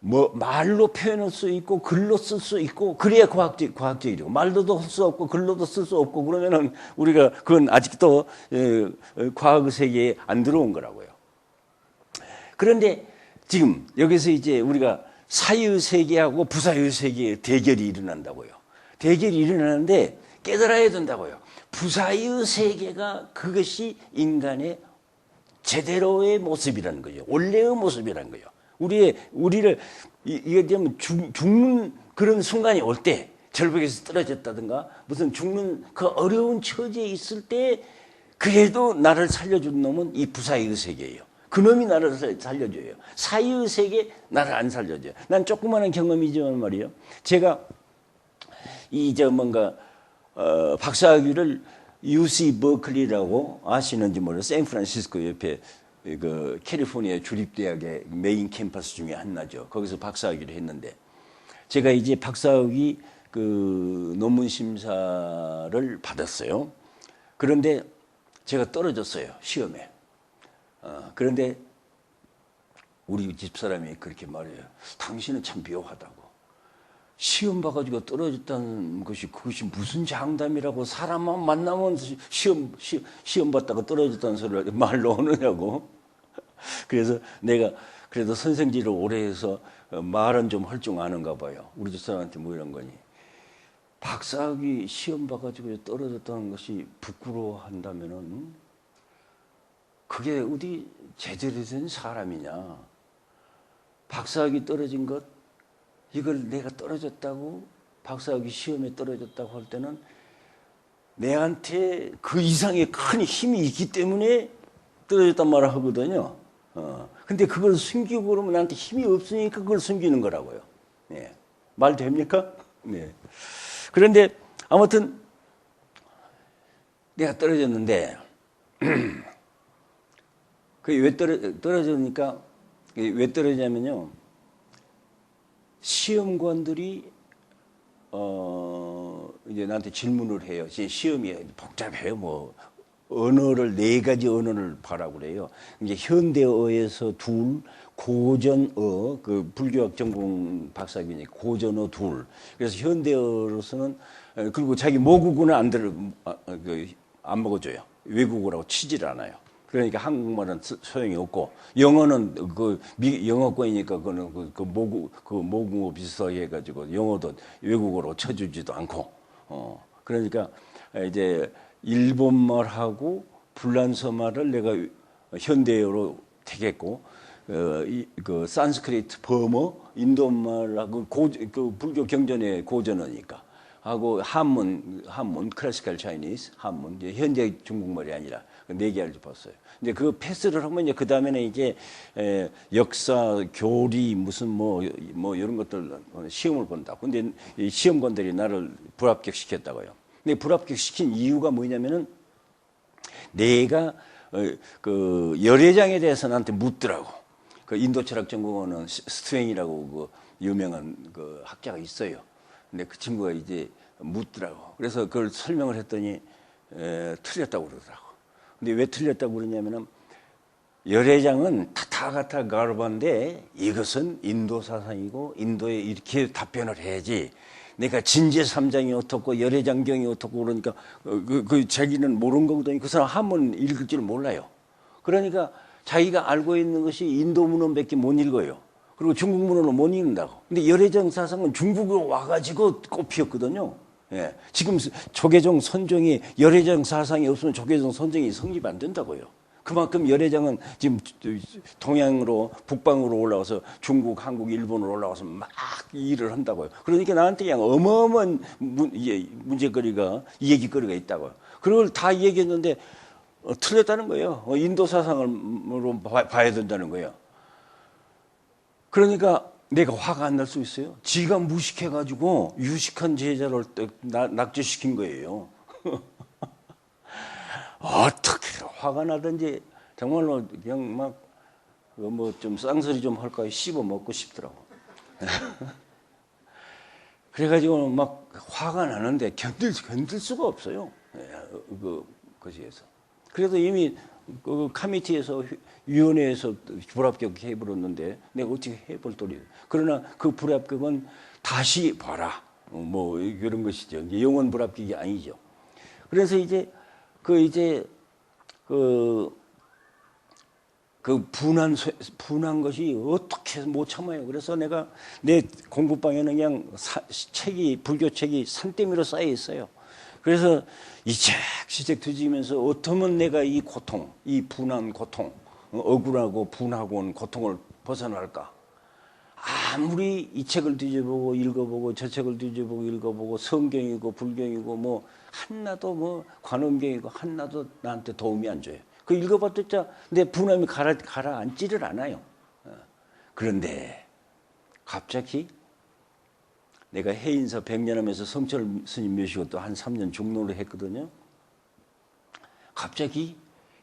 뭐 말로 표현할 수 있고 글로 쓸 수 있고 그래야 과학적이고 말로도 할 수 없고 글로도 쓸 수 없고 그러면은 우리가 그건 아직도 과학 세계에 안 들어온 거라고요. 그런데 지금 여기서 이제 우리가 사유 세계하고 부사유 세계의 대결이 일어난다고요. 대결이 일어나는데 깨달아야 된다고요. 부사유 세계가 그것이 인간의 제대로의 모습이라는 거죠. 원래의 모습이라는 거예요. 우리를 이게 되면 죽는 그런 순간이 올 때 절벽에서 떨어졌다든가 무슨 죽는 그 어려운 처지에 있을 때 그래도 나를 살려준 놈은 이 부사의 세계예요. 그놈이 나를 살려줘요. 사의 세계 나를 안 살려줘요. 난 조그마한 경험이지만 말이에요. 제가 박사학위를 UC 버클리라고 아시는지 모르겠어요. 샌프란시스코 옆에 그 캘리포니아 주립대학의 메인 캠퍼스 중에 하나죠. 거기서 박사학위를 했는데 제가 이제 박사학위 그 논문 심사를 받았어요. 그런데 제가 떨어졌어요. 시험에. 그런데 우리 집사람이 그렇게 말해요. 당신은 참 묘하다고. 시험 봐가지고 떨어졌다는 것이 그것이 무슨 장담이라고 사람만 만나면 시험 봤다가 떨어졌다는 소리를 말로 하느냐고. 그래서 내가 그래도 선생질을 오래 해서 말은 좀 할 줄 아는가 봐요. 우리 집사람한테 뭐 이런 거니. 박사학위 시험 봐가지고 떨어졌다는 것이 부끄러워한다면은 그게 어디 제대로 된 사람이냐. 박사학위 떨어진 것 이걸 내가 떨어졌다고 박사학위 시험에 떨어졌다고 할 때는 내한테 그 이상의 큰 힘이 있기 때문에 떨어졌단 말을 하거든요. 근데 그걸 숨기고 그러면 나한테 힘이 없으니까 그걸 숨기는 거라고요. 네. 말 됩니까? 네. 그런데 아무튼 내가 떨어졌는데 그게 왜 떨어졌니까 왜 떨어지냐면요. 시험관들이 이제 나한테 질문을 해요. 제 시험이 복잡해요. 뭐 언어를 4가지 언어를 봐라고 그래요. 이제 현대어에서 둘, 고전어, 그 불교학 전공 박사학위니 고전어 둘. 그래서 현대어로서는 그리고 자기 모국어는 안 먹어줘요. 외국어라고 치질 않아요. 그러니까 한국말은 소용이 없고 영어는 영어권이니까 그거는 모국어 비슷하게 해가지고 영어도 외국어로 쳐주지도 않고 그러니까 이제 일본말하고 불란서말을 내가 현대어로 택했고 그 산스크리트 버머 인도말하고 그 불교 경전의 고전어니까 하고 한문 클래시컬 차이니스 한문 이제 현대 중국말이 아니라 4개를 봤어요. 근데 그 패스를 하면 이제 그 다음에는 이제 역사, 교리 무슨 뭐 이런 것들 시험을 본다. 근데 이 시험관들이 나를 불합격시켰다고요. 근데 불합격시킨 이유가 뭐냐면은 내가 그 열애장에 대해서 나한테 묻더라고. 그 인도철학전공하는 스트웨인이라고 그 유명한 그 학자가 있어요. 근데 그 친구가 이제 묻더라고. 그래서 그걸 설명을 했더니 틀렸다고 그러더라고. 근데 왜 틀렸다고 그러냐면은 열애장은 타타가타 가르반데 이것은 인도 사상이고 인도에 이렇게 답변을 해야지. 내가 진제3장이 어떻고 열애장경이 어떻고 그러니까 그 자기는 모르는 거거든요. 그 사람 한문 읽을 줄 몰라요. 그러니까 자기가 알고 있는 것이 인도 문헌밖에 못 읽어요. 그리고 중국 문헌은 못 읽는다고. 근데 열애장 사상은 중국으로 와가지고 꽃피었거든요. 예. 지금 조계종 선종이 열애장 사상이 없으면 조계종 선종이 성립 안 된다고요. 그만큼 열애장은 지금 동양으로 북방으로 올라와서 중국, 한국, 일본으로 올라와서 막 일을 한다고요. 그러니까 나한테 그냥 어마어마한 문제거리가 얘기거리가 있다고요. 그걸 다 얘기했는데 틀렸다는 거예요. 인도 사상으로 봐야 된다는 거예요. 그러니까 내가 화가 안 날 수 있어요? 지가 무식해가지고 유식한 제자를 낙제시킨 거예요. 어떻게 화가 나든지 정말로 그냥 막 뭐 좀 쌍소리 좀 할까 씹어 먹고 싶더라고. 그래가지고 막 화가 나는데 견딜 수가 없어요. 거기에서. 그래도 이미 그 커미티에서 위원회에서 불합격 해버렸는데 내가 어떻게 해볼 도리. 그러나 그 불합격은 다시 봐라. 뭐 이런 것이죠. 영원 불합격이 아니죠. 그래서 이제 분한 것이 어떻게 못 참아요. 그래서 내가 내 공부방에는 그냥 불교 책이 산더미로 쌓여 있어요. 그래서 이 책 뒤지면서 어쩌면 내가 이 고통, 이 분한 고통, 억울하고 분하고 온 고통을 벗어날까. 아무리 이 책을 뒤져보고 읽어보고 저 책을 뒤져보고 읽어보고 성경이고 불경이고 뭐 하나도 뭐 관음경이고 하나도 나한테 도움이 안 줘요. 그 읽어봤자 내 분함이 가라앉지를 않아요. 그런데 갑자기 내가 해인사 백년하면서 성철 스님 모시고 또 한 3년 중로를 했거든요. 갑자기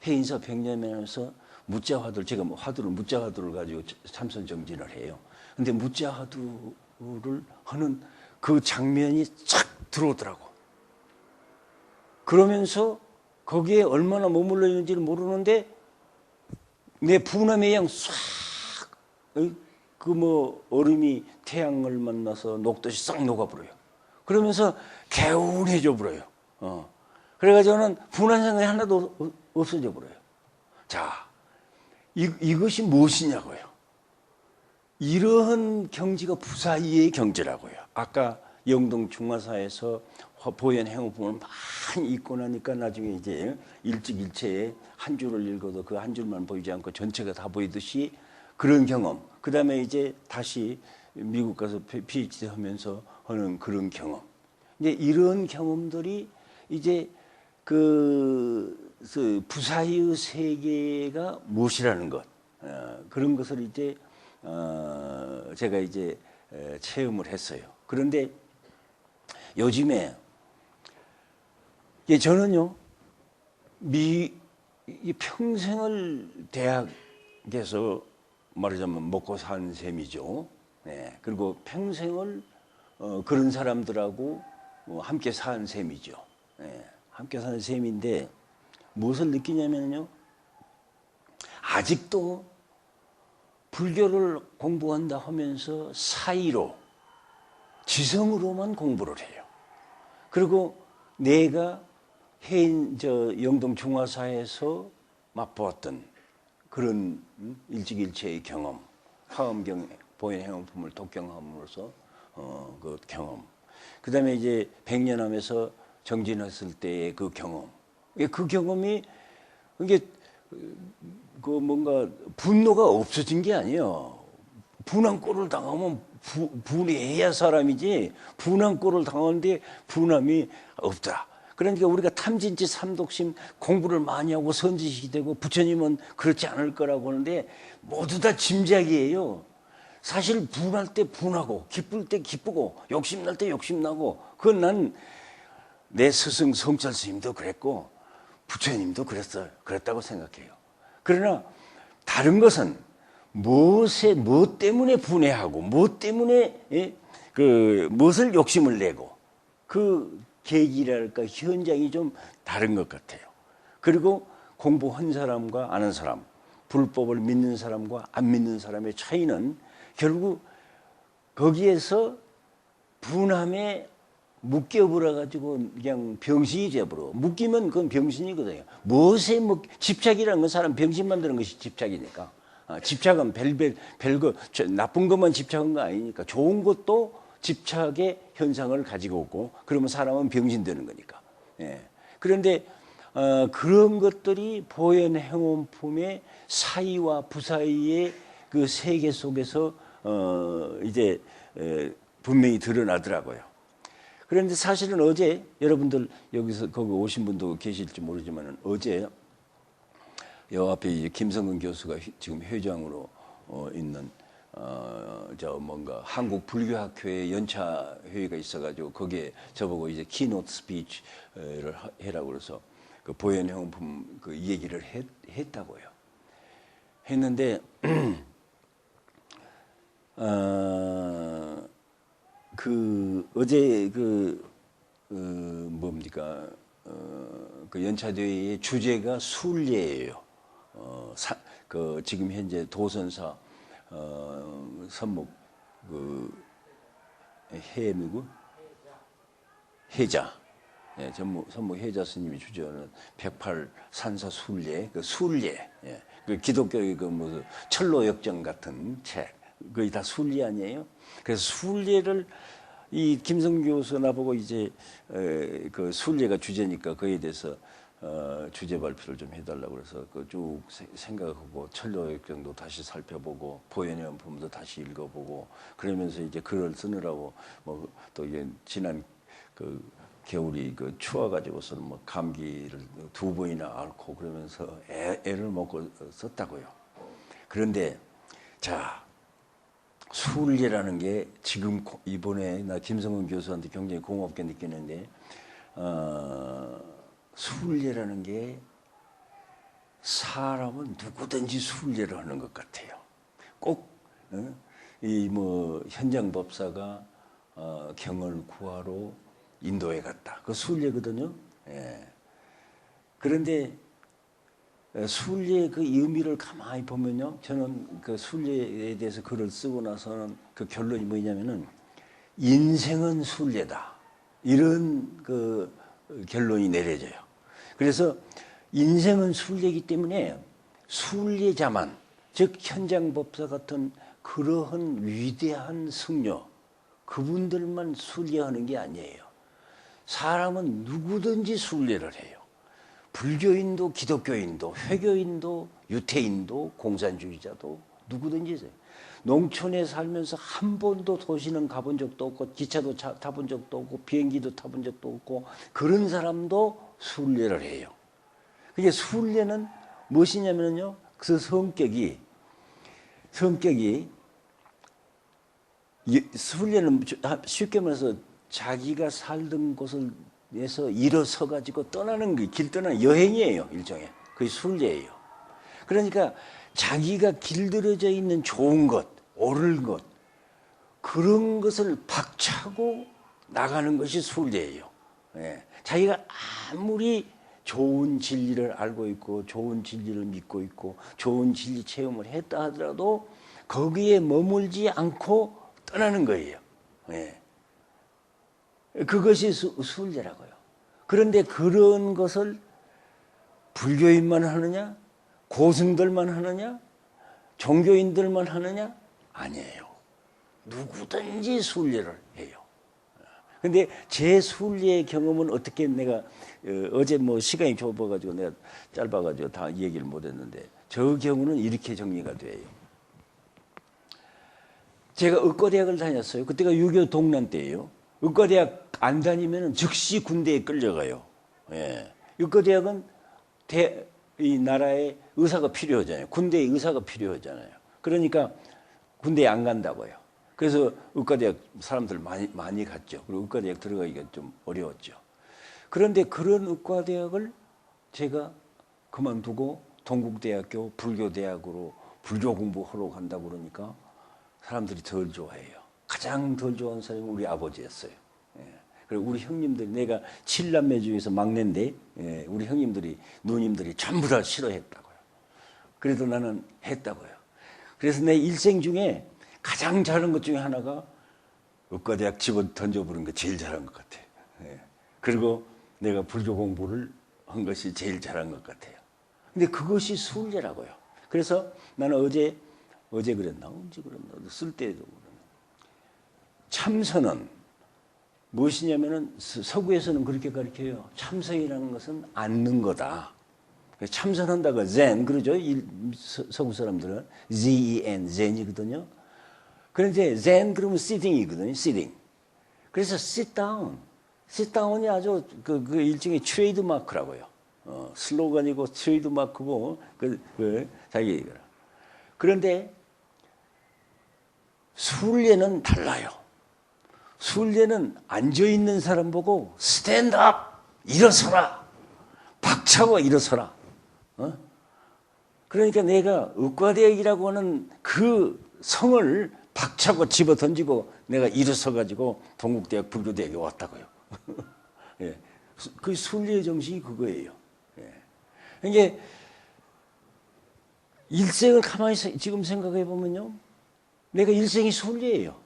해인사 백년하면서 무자화두를 제가 무자화두를 가지고 참선 정진을 해요. 근데 무자화두를 하는 그 장면이 착 들어오더라고. 그러면서 거기에 얼마나 머물러 있는지를 모르는데 내 분함의 양 싹 그 뭐 얼음이 태양을 만나서 녹듯이 싹 녹아버려요. 그러면서 개운해져 버려요. 그래가지고는 분한 생각이 하나도 없어져 버려요. 자, 이것이 무엇이냐고요. 이러한 경지가 부사이의 경지라고요. 아까 영동 중화사에서 보현 행어품을 많이 읽고 나니까 나중에 이제 일찍일체에 한 줄을 읽어도 그 한 줄만 보이지 않고 전체가 다 보이듯이 그런 경험. 그 다음에 이제 다시 미국 가서 PhD 하면서 하는 그런 경험. 이제 이런 경험들이 이제 그 부사의 세계가 무엇이라는 것. 그런 것을 이제 제가 이제 체험을 했어요. 그런데 요즘에 저는요 평생을 대학에서 말하자면 먹고 산 셈이죠. 네. 그리고 평생을 그런 사람들하고 함께 산 셈이죠. 네. 함께 산 셈인데 무엇을 느끼냐면요, 아직도 불교를 공부한다 하면서 사이로 지성으로만 공부를 해요. 그리고 내가 영동 중화사에서 맛보았던 그런 일찍일체의 경험, 화엄경 보현 행어품을 독경함으로써 그 경험. 그다음에 이제 백년함에서 정진했을 때의 그 경험. 그 경험이 이게 그 뭔가 분노가 없어진 게 아니에요. 분한 꼴을 당하면 분해야 사람이지 분한 꼴을 당하는데 분함이 없다. 그러니까 우리가 탐진치 삼독심 공부를 많이 하고 선지식이 되고 부처님은 그렇지 않을 거라고 하는데 모두 다 짐작이에요. 사실 분할 때 분하고 기쁠 때 기쁘고 욕심날 때 욕심나고 그건 난 내 스승 성철 스님도 그랬고 부처님도 그랬다고 생각해요. 그러나 다른 것은 무엇 때문에 분해하고 무엇 때문에 무엇을 욕심을 내고 그 계기랄까 현장이 좀 다른 것 같아요. 그리고 공부한 사람과 아는 사람, 불법을 믿는 사람과 안 믿는 사람의 차이는 결국 거기에서 분함에 묶여버려 가지고 그냥 병신이 돼버려. 묶이면 그건 병신이거든요. 무엇에 집착이라는 건 사람 병신 만드는 것이 집착이니까. 집착은 별거 나쁜 것만 집착한 거 아니니까 좋은 것도 집착의 현상을 가지고 오고 그러면 사람은 병신 되는 거니까. 예. 그런데 그런 것들이 보현 행원품의 사이와 부사이의 그 세계 속에서 이제 분명히 드러나더라고요. 그런데 사실은 어제 여러분들 여기서 거기 오신 분도 계실지 모르지만 어제 여 앞에 이제 김성근 교수가 지금 회장으로 있는 저 뭔가 한국 불교학회의 연차 회의가 있어가지고 거기에 저보고 이제 키노트 스피치를 해라고 그래서 그 보현 행원품 그 얘기를 했다고요. 했는데 그 어제 뭡니까 그 연차대회의 주제가 순례예요. 그 지금 현재 도선사 선목 그 해누구 해자 예, 선목 해자 스님이 주재하는 108 산사 순례 그 순례 예, 그 기독교의 그 무슨 철로 역정 같은 책 거의 다 순례 아니에요? 그래서 순례를 이 김성 교수가 나보고 이제 그 순례가 주제니까 거기에 대해서 주제 발표를 좀 해달라고 그래서 그 쭉 생각하고 철로 역정도 다시 살펴보고 보현의 원품도 다시 읽어보고 그러면서 이제 글을 쓰느라고 뭐 또 이게 지난 그 겨울이 그 추워가지고서는 뭐 감기를 2번이나 앓고 그러면서 애를 먹고 썼다고요. 그런데 자. 순례라는 게 지금 이번에 나 김성근 교수한테 굉장히 고맙게 느끼는데 순례라는 게 사람은 누구든지 순례를 하는 것 같아요. 꼭 이 뭐 현장 법사가 경을 구하러 인도에 갔다. 그 순례거든요. 예. 그런데 순례의 그 의미를 가만히 보면요. 저는 그 순례에 대해서 글을 쓰고 나서는 그 결론이 뭐냐면은 인생은 순례다. 이런 그 결론이 내려져요. 그래서 인생은 순례이기 때문에 순례자만, 즉 현장법사 같은 그러한 위대한 승려, 그분들만 순례하는 게 아니에요. 사람은 누구든지 순례를 해요. 불교인도 기독교인도 회교인도 유태인도 공산주의자도 누구든지 있어요. 농촌에 살면서 한 번도 도시는 가본 적도 없고 기차도 타본 적도 없고 비행기도 타본 적도 없고 그런 사람도 순례를 해요. 그게 순례는 무엇이냐면요. 그 성격이 순례는 쉽게 말해서 자기가 살던 곳을 에서 일어서 가지고 떠나는 게 길 떠나는 여행이에요. 일종의 그게 순례예요. 그러니까 자기가 길들여져 있는 좋은 것, 옳은 것 그런 것을 박차고 나가는 것이 순례예요. 예. 자기가 아무리 좋은 진리를 알고 있고 좋은 진리를 믿고 있고 좋은 진리 체험을 했다 하더라도 거기에 머물지 않고 떠나는 거예요. 예. 그것이 순례라고요. 그런데 그런 것을 불교인만 하느냐? 고승들만 하느냐? 종교인들만 하느냐? 아니에요. 누구든지 순례를 해요. 근데 제 순례의 경험은 어떻게 내가 어제 뭐 시간이 좁아가지고 내가 짧아가지고 다 얘기를 못했는데 저 경우는 이렇게 정리가 돼요. 제가 의과대학을 다녔어요. 그때가 6.25 동란 때예요. 의과대학 안 다니면 즉시 군대에 끌려가요. 예. 의과대학은 이 나라에 의사가 필요하잖아요. 군대에 의사가 필요하잖아요. 그러니까 군대에 안 간다고요. 그래서 의과대학 사람들 많이 갔죠. 그리고 의과대학 들어가기가 좀 어려웠죠. 그런데 그런 의과대학을 제가 그만두고 동국대학교 불교대학으로 불교 공부하러 간다고 그러니까 사람들이 덜 좋아해요. 가장 덜 좋아하는 사람이 우리 아버지였어요. 예. 그리고 우리 형님들이 내가 7남매 중에서 막내인데 우리 형님들이 누님들이 전부 다 싫어했다고요. 그래도 나는 했다고요. 그래서 내 일생 중에 가장 잘한 것 중에 하나가 의과대학 집어 던져보는 게 제일 잘한 것 같아요. 그리고 내가 불교 공부를 한 것이 제일 잘한 것 같아요. 근데 그것이 순례라고요. 그래서 나는 어제 그랬나? 언제 그랬나? 쓸 때도 그랬나? 참선은 무엇이냐면은 서구에서는 그렇게 가르쳐요. 참선이라는 것은 앉는 거다. 참선한다고 zen 그러죠. 서구 사람들은 Z-E-N zen이거든요. 그런데 zen 그러면 sitting이거든요. sitting. 그래서 sit down. sit down이 아주 그 일종의 트레이드 마크라고요. 슬로건이고 트레이드 마크고 자기 얘기라. 그런데 순례는 달라요. 순례는 앉아 있는 사람 보고 스탠드업 일어서라. 박차고 일어서라. 그러니까 내가 의과대학이라고 하는 그 성을 박차고 집어 던지고 내가 일어서 가지고 동국대학 불교대학에 왔다고요. 예. 그 순례의 정신이 그거예요. 예. 이게 일생을 가만히 지금 생각해 보면요, 내가 일생이 순례예요.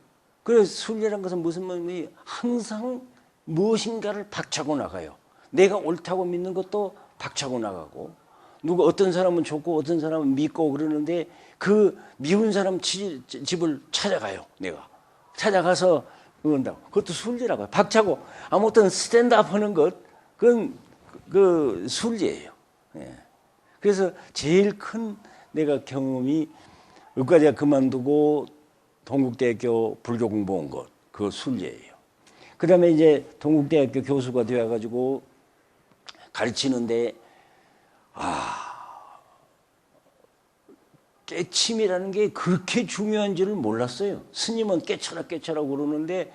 그래서 순례란 것은 무슨 말이냐, 항상 무엇인가를 박차고 나가요. 내가 옳다고 믿는 것도 박차고 나가고, 누가 어떤 사람은 좋고 어떤 사람은 믿고 그러는데 그 미운 사람 집을 찾아가요. 내가 찾아가서 그런다고. 그것도 순례라고 해요. 박차고 아무튼 스탠드업 하는 것, 그건 그 순례예요. 예. 그래서 제일 큰 내가 경험이 의과대학 그만두고 동국대학교 불교 공부한 것, 그거 순례예요. 그 다음에 이제 동국대학교 교수가 되어가지고 가르치는데, 깨침이라는 게 그렇게 중요한 줄을 몰랐어요. 스님은 깨쳐라 그러는데,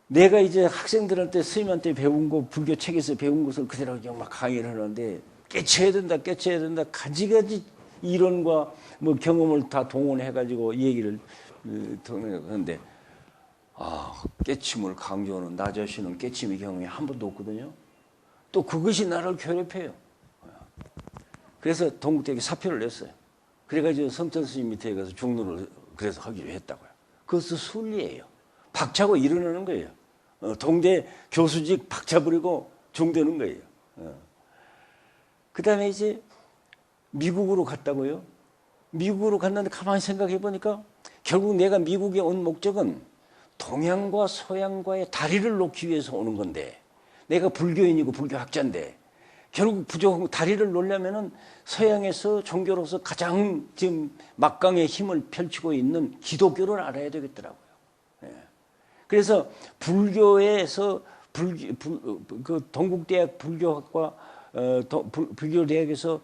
내가 이제 학생들한테 스님한테 배운 거, 불교 책에서 배운 것을 그대로 그냥 막 강의를 하는데, 깨쳐야 된다. 가지가지 이론과 뭐 경험을 다 동원해가지고 얘기를 하는데, 깨침을 강조하는 나 자신은 깨침의 경험이 한 번도 없거든요. 또 그것이 나를 괴롭혀요. 그래서 동국대학에 사표를 냈어요. 그래가지고 성천 스님 밑에 가서 중로를 그래서 하기로 했다고요. 그것도 순리예요. 박차고 일어나는 거예요. 동대 교수직 박차버리고 중되는 거예요. 그 다음에 이제 미국으로 갔다고요. 미국으로 갔는데 가만히 생각해 보니까 결국 내가 미국에 온 목적은 동양과 서양과의 다리를 놓기 위해서 오는 건데, 내가 불교인이고 불교학자인데 결국 다리를 놓으려면은 서양에서 종교로서 가장 지금 막강의 힘을 펼치고 있는 기독교를 알아야 되겠더라고요. 예. 그래서 불교에서 그 동국대학 불교학과 불교대학에서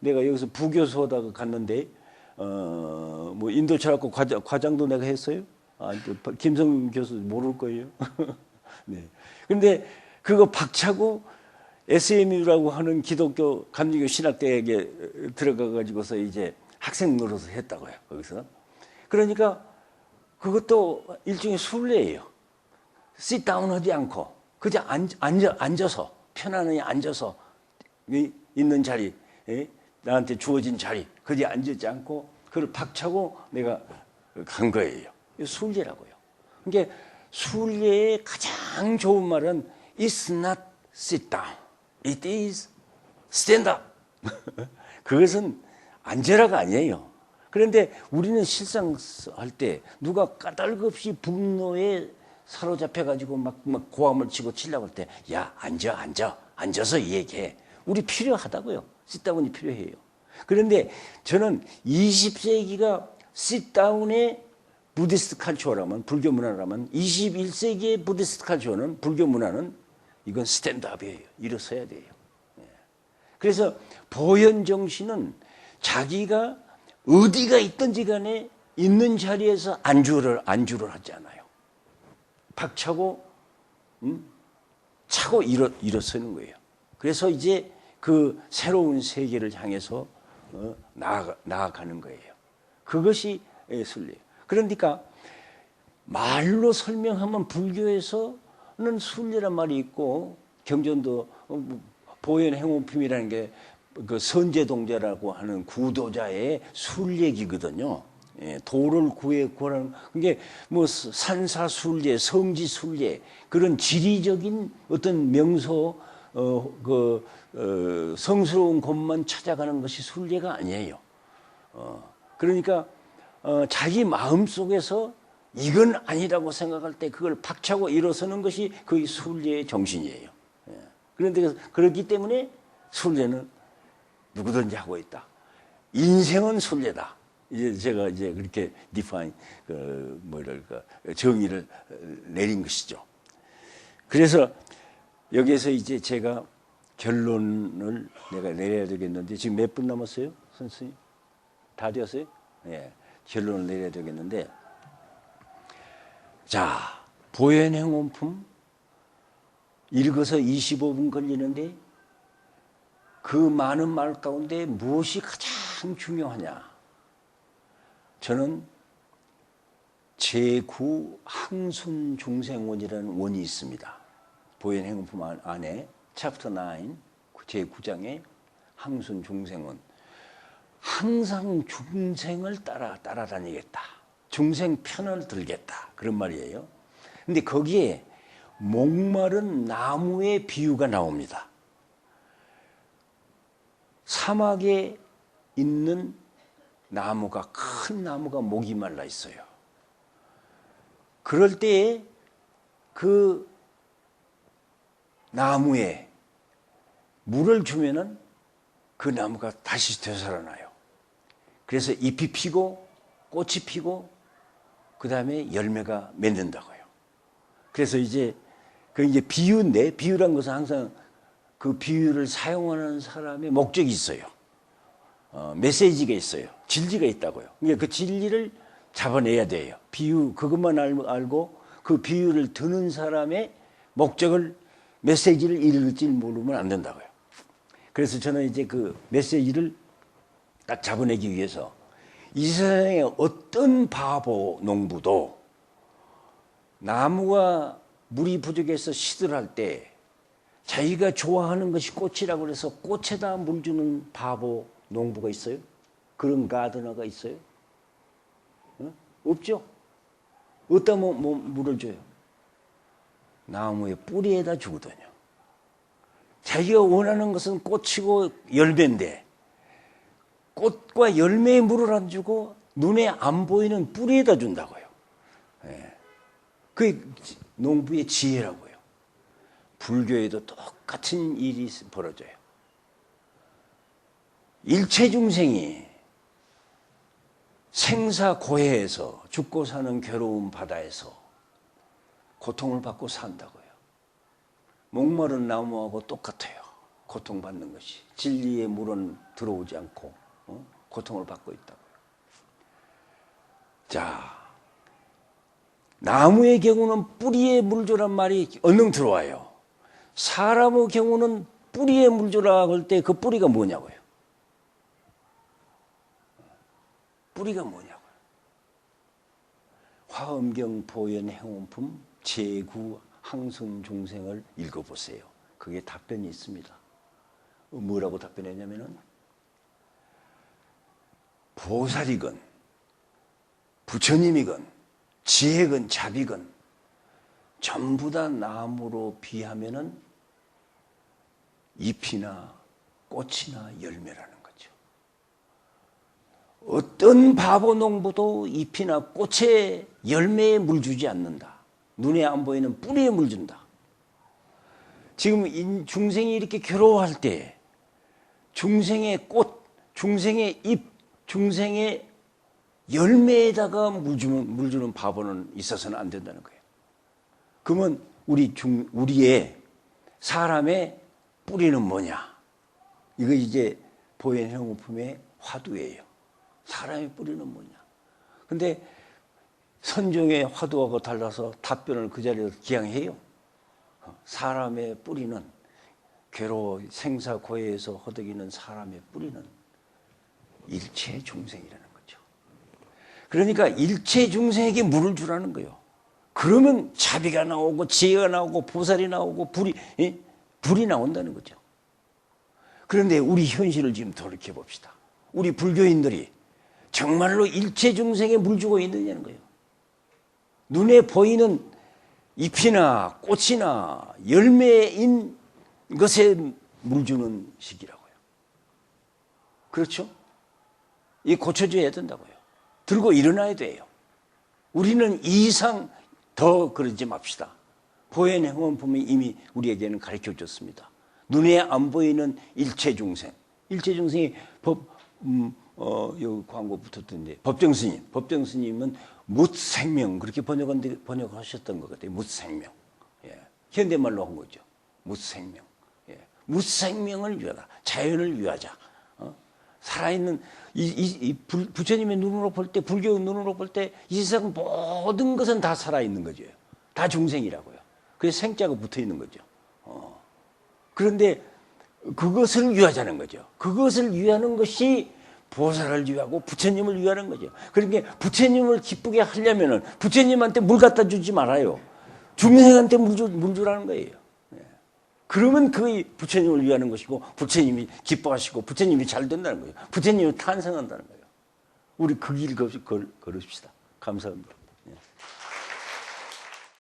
내가 여기서 부교수하다가 갔는데 뭐 인도 철학과 과장도 내가 했어요. 김성윤 교수 모를 거예요. 네. 근데 그거 박차고 SMU라고 하는 기독교 감리교 신학대학에 들어가 가지고서 이제 학생 노릇을 했다고요. 거기서. 그러니까 그것도 일종의 순례예요. sit down 하지 않고 그저 앉아서 편안히 앉아서 있는 자리, 나한테 주어진 자리, 그저 앉지 않고 그걸 박차고 내가 간 거예요. 순례라고요. 그러니까 순례의 가장 좋은 말은 It's not sit down. It is stand up. 그것은 앉으라가 아니에요. 그런데 우리는 실상 할 때 누가 까닭없이 분노에 사로잡혀가지고 막 고함을 치고 치려고 할 때, 야, 앉아서 얘기해. 우리 필요하다고요. sit-down이 필요해요. 그런데 저는 20세기가 sit-down의 부디스트 칼처라면, 불교 문화라면 21세기의 부디스트 칼처는, 불교 문화는 이건 스탠드업이에요. 일어서야 돼요. 그래서 보현 정신은 자기가 어디가 있든지 간에 있는 자리에서 안주를 하지 않아요. 박차고 차고 일어서는 거예요. 그래서 이제 그 새로운 세계를 향해서 나아가는 거예요. 그것이 순례예요. 그러니까 말로 설명하면 불교에서 순례란 말이 있고 경전도 보현 행운품이라는 게 그 선제동자라고 하는 구도자의 순례기거든요. 예, 도를 구하는 그게 뭐 산사순례, 성지순례 그런 지리적인 어떤 명소 성스러운 곳만 찾아가는 것이 순례가 아니에요. 그러니까 자기 마음 속에서 이건 아니라고 생각할 때 그걸 박차고 일어서는 것이 거의 순례의 정신이에요. 예. 그런데 그렇기 때문에 순례는 누구든지 하고 있다. 인생은 순례다. 이제 제가 이제 그렇게 디파인 뭐랄까 정의를 내린 것이죠. 그래서 여기에서 이제 제가 결론을 내가 내려야 되겠는데 지금 몇 분 남았어요, 선생님? 다 되었어요? 예, 결론을 내려야 되겠는데, 자, 보현행원품 읽어서 25분 걸리는데 그 많은 말 가운데 무엇이 가장 중요하냐? 저는 제9 항순중생원이라는 원이 있습니다. 보현행원품 안에 챕터 9 제9장에 항순중생원. 항상 중생을 따라다니겠다. 중생 편을 들겠다. 그런 말이에요. 근데 거기에 목마른 나무의 비유가 나옵니다. 사막에 있는 나무가, 큰 나무가 목이 말라 있어요. 그럴 때에 그 나무에 물을 주면은 그 나무가 다시 되살아나요. 그래서 잎이 피고 꽃이 피고 그 다음에 열매가 맺는다고요. 그래서 이제 그 이제 비유인데, 비유란 것은 항상 그 비유를 사용하는 사람의 목적이 있어요. 메시지가 있어요. 진리가 있다고요. 그러니까 그 진리를 잡아내야 돼요. 비유 그것만 알고 그 비유를 듣는 사람의 목적을, 메시지를 읽을지 모르면 안 된다고요. 그래서 저는 이제 그 메시지를 딱 잡아내기 위해서 이 세상에 어떤 바보 농부도 나무가 물이 부족해서 시들할 때 자기가 좋아하는 것이 꽃이라고 해서 꽃에다 물 주는 바보 농부가 있어요? 그런 가드너가 있어요? 없죠? 어디다 물을 줘요? 나무의 뿌리에다 주거든요. 자기가 원하는 것은 꽃이고 열매인데 꽃과 열매에 물을 안 주고 눈에 안 보이는 뿌리에다 준다고요. 예. 그게 농부의 지혜라고요. 불교에도 똑같은 일이 벌어져요. 일체 중생이 생사고해에서 죽고 사는 괴로운 바다에서 고통을 받고 산다고요. 목마른 나무하고 똑같아요. 고통받는 것이. 진리의 물은 들어오지 않고 고통을 받고 있다고요. 자, 나무의 경우는 뿌리에 물 주란 말이 얼른 들어와요. 사람의 경우는 뿌리에 물 주라 할 때 그 뿌리가 뭐냐고요. 뿌리가 뭐냐고요. 화엄경 보현 행운품 제9 항순중생을 읽어보세요. 그게 답변이 있습니다. 뭐라고 답변했냐면은 보살이건 부처님이건 지혜건 자비건 전부 다 나무로 비하면은 잎이나 꽃이나 열매라는 거죠. 어떤 바보 농부도 잎이나 꽃에 열매에 물 주지 않는다. 눈에 안 보이는 뿌리에 물 준다. 지금 중생이 이렇게 괴로워할 때 중생의 꽃, 중생의 잎, 중생의 열매에다가 물 주는 바보는 있어서는 안 된다는 거예요. 그러면 우리의 사람의 뿌리는 뭐냐? 이거 이제 보현 행운품의 화두예요. 사람의 뿌리는 뭐냐? 근데 선종의 화두하고 달라서 답변을 그 자리에서 기양해요. 사람의 뿌리는 괴로워 생사고해에서 허덕이는 사람의 뿌리는 일체 중생이라는 거죠. 그러니까 일체 중생에게 물을 주라는 거예요. 그러면 자비가 나오고 지혜가 나오고 보살이 나오고 불이 나온다는 거죠. 그런데 우리 현실을 지금 돌이켜 봅시다. 우리 불교인들이 정말로 일체 중생에 물 주고 있느냐는 거예요. 눈에 보이는 잎이나 꽃이나 열매인 것에 물 주는 시기라고요. 그렇죠? 이 고쳐줘야 된다고요. 들고 일어나야 돼요. 우리는 이 이상 더 그러지 맙시다. 보혜는 행원품이 이미 우리에게는 가르쳐 줬습니다. 눈에 안 보이는 일체 중생. 일체 중생이 여기 광고 붙었던데, 법정 스님은 묻생명, 그렇게 번역하셨던 것 같아요. 묻생명. 예. 현대말로 한 거죠. 묻생명. 예. 묻생명을 위하다. 자연을 위하자. 살아있는, 부처님의 눈으로 볼 때, 불교의 눈으로 볼 때, 이 세상 모든 것은 다 살아있는 거죠. 다 중생이라고요. 그래서 생자가 붙어 있는 거죠. 그런데 그것을 위하자는 거죠. 그것을 위하는 것이 보살을 위하고 부처님을 위하는 거죠. 그러니까 부처님을 기쁘게 하려면은 부처님한테 물 갖다 주지 말아요. 중생한테 물 주라는 거예요. 그러면 그게 부처님을 위하는 것이고 부처님이 기뻐하시고 부처님이 잘 된다는 거예요. 부처님이 탄생한다는 거예요. 우리 그 길 걸읍시다. 감사합니다.